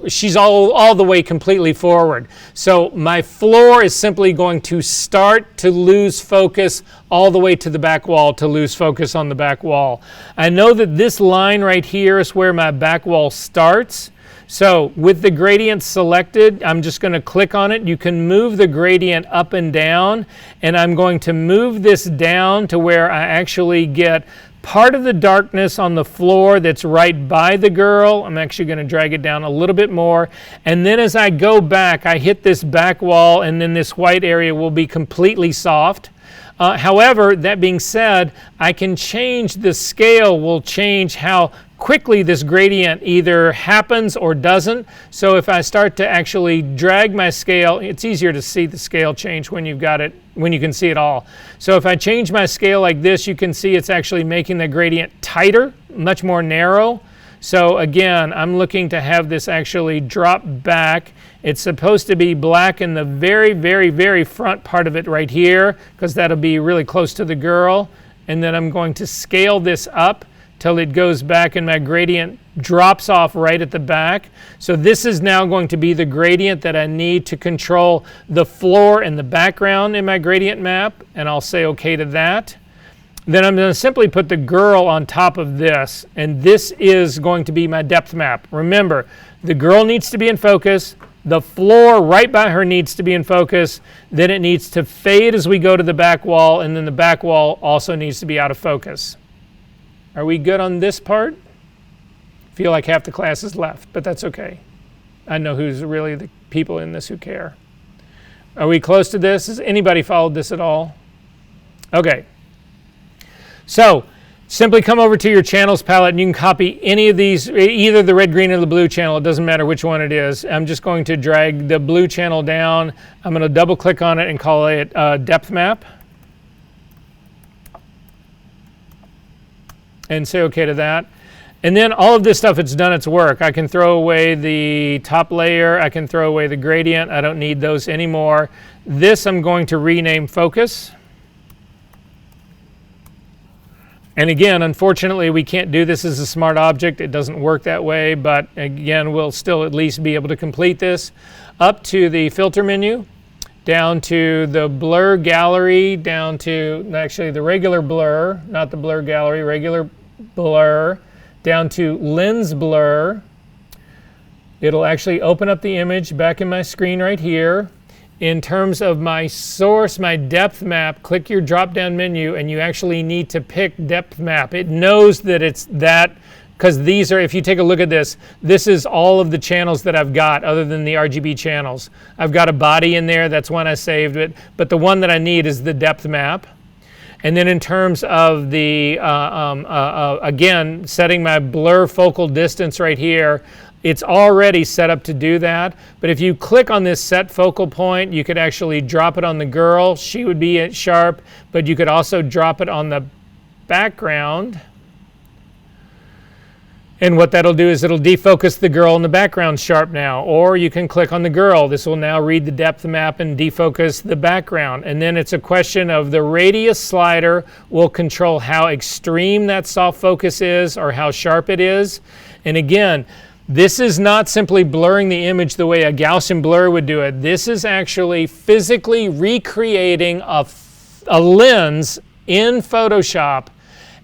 she's all the way completely forward. So my floor is simply going to start to lose focus all the way to the back wall to lose focus on the back wall. I know that this line right here is where my back wall starts. So with the gradient selected, I'm just going to click on it. You can move the gradient up and down, and I'm going to move this down to where I actually get part of the darkness on the floor that's right by the girl. I'm actually going to drag it down a little bit more. And then as I go back, I hit this back wall, and then this white area will be completely soft. However, that being said, I can change the scale, will change how quickly this gradient either happens or doesn't. So if I start to actually drag my scale, it's easier to see the scale change when you've got it, when you can see it all. So if I change my scale like this, you can see it's actually making the gradient tighter, much more narrow. So again, I'm looking to have this actually drop back. It's supposed to be black in the very, very, very front part of it right here, because that'll be really close to the girl. And then I'm going to scale this up till it goes back and my gradient drops off right at the back. So this is now going to be the gradient that I need to control the floor and the background in my gradient map, and I'll say OK to that. Then I'm going to simply put the girl on top of this, and this is going to be my depth map. Remember, the girl needs to be in focus, the floor right by her needs to be in focus, then it needs to fade as we go to the back wall, and then the back wall also needs to be out of focus. Are we good on this part? Feel like half the class is left, but that's okay. I know who's really the people in this who care. Are we close to this? Has anybody followed this at all? Okay. So simply come over to your channels palette and you can copy any of these, either the red, green, or the blue channel. It doesn't matter which one it is. I'm just going to drag the blue channel down. I'm going to double click on it and call it depth map. And say OK to that. And then all of this stuff, it's done its work. I can throw away the top layer. I can throw away the gradient. I don't need those anymore. This I'm going to rename focus. And again, unfortunately, we can't do this as a smart object. It doesn't work that way. But again, we'll still at least be able to complete this. Up to the filter menu, down to the blur gallery, down to actually the regular blur, not the blur gallery, regular blur, down to lens blur. It'll actually open up the image back in my screen right here. In terms of my source, my depth map, click your drop-down menu, and you actually need to pick depth map. It knows that it's that, because these are, if you take a look at this, this is all of the channels that I've got other than the RGB channels. I've got a body in there, that's when I saved it, but the one that I need is the depth map. And then in terms of the, again, setting my blur focal distance right here, it's already set up to do that. But if you click on this set focal point, you could actually drop it on the girl. She would be at sharp, but you could also drop it on the background. And what that'll do is it'll defocus the girl in the background sharp now. Or you can click on the girl. This will now read the depth map and defocus the background. And then it's a question of the radius slider will control how extreme that soft focus is or how sharp it is. And again, this is not simply blurring the image the way a Gaussian blur would do it. This is actually physically recreating a lens in Photoshop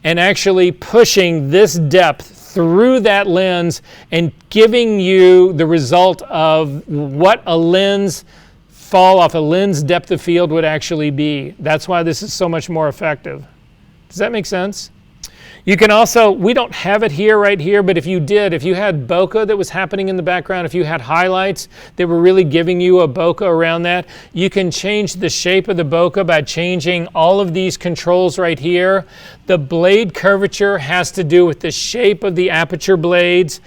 and actually pushing this depth through that lens and giving you the result of what a lens fall off a lens depth of field would actually be. That's why this is so much more effective. Does that make sense? You can also, we don't have it here right here, but if you did, if you had bokeh that was happening in the background, if you had highlights that were really giving you a bokeh around that, you can change the shape of the bokeh by changing all of these controls right here. The blade curvature has to do with the shape of the aperture blades.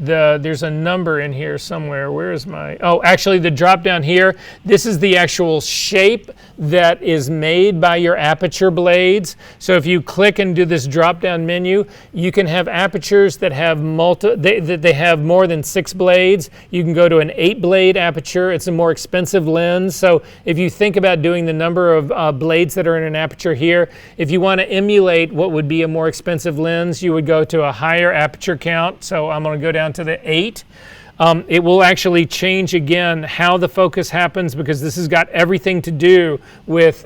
There's a number in here somewhere. Where is my, oh, actually the drop down here, this is the actual shape that is made by your aperture blades. So if you click and do this drop down menu, you can have apertures that have they have more than 6 blades. You can go to an 8 blade aperture. It's a more expensive lens. So if you think about doing the number of blades that are in an aperture here, if you want to emulate what would be a more expensive lens, you would go to a higher aperture count. So I'm going to go down to the 8. It will actually change again how the focus happens, because this has got everything to do with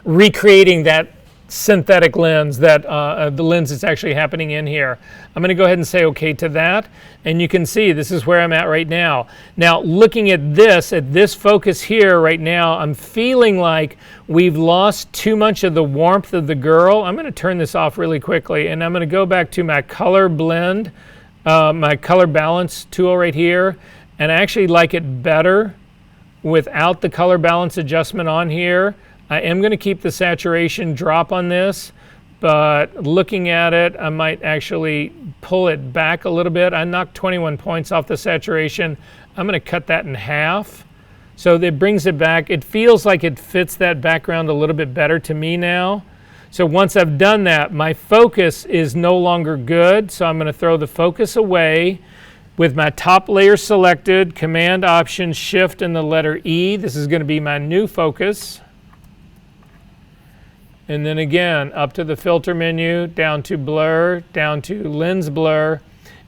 recreating that synthetic lens, that the lens that's actually happening in here. I'm going to go ahead and say OK to that, and you can see this is where I'm at right now. Now looking at this focus here right now, I'm feeling like we've lost too much of the warmth of the girl. I'm going to turn this off really quickly, and I'm going to go back to my color blend, my color balance tool right here, and I actually like it better without the color balance adjustment on here. I am going to keep the saturation drop on this, but looking at it, I might actually pull it back a little bit. I knocked 21 points off the saturation. I'm going to cut that in half. So it brings it back. It feels like it fits that background a little bit better to me now. So once I've done that, my focus is no longer good. So I'm going to throw the focus away with my top layer selected, Command Option Shift and the letter E. This is going to be my new focus. And then again, up to the filter menu, down to blur, down to lens blur,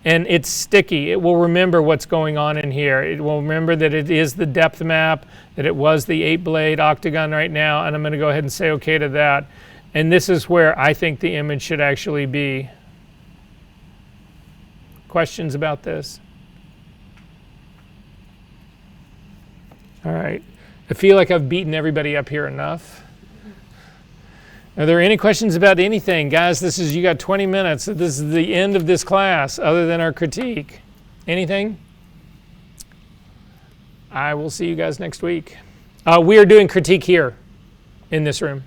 and it's sticky. It will remember what's going on in here. It will remember that it is the depth map, that it was the 8 blade octagon right now, and I'm going to go ahead and say OK to that. And this is where I think the image should actually be. Questions about this? All right. I feel like I've beaten everybody up here enough. Are there any questions about anything? Guys, you got 20 minutes. This is the end of this class, other than our critique. Anything? I will see you guys next week. We are doing critique here in this room.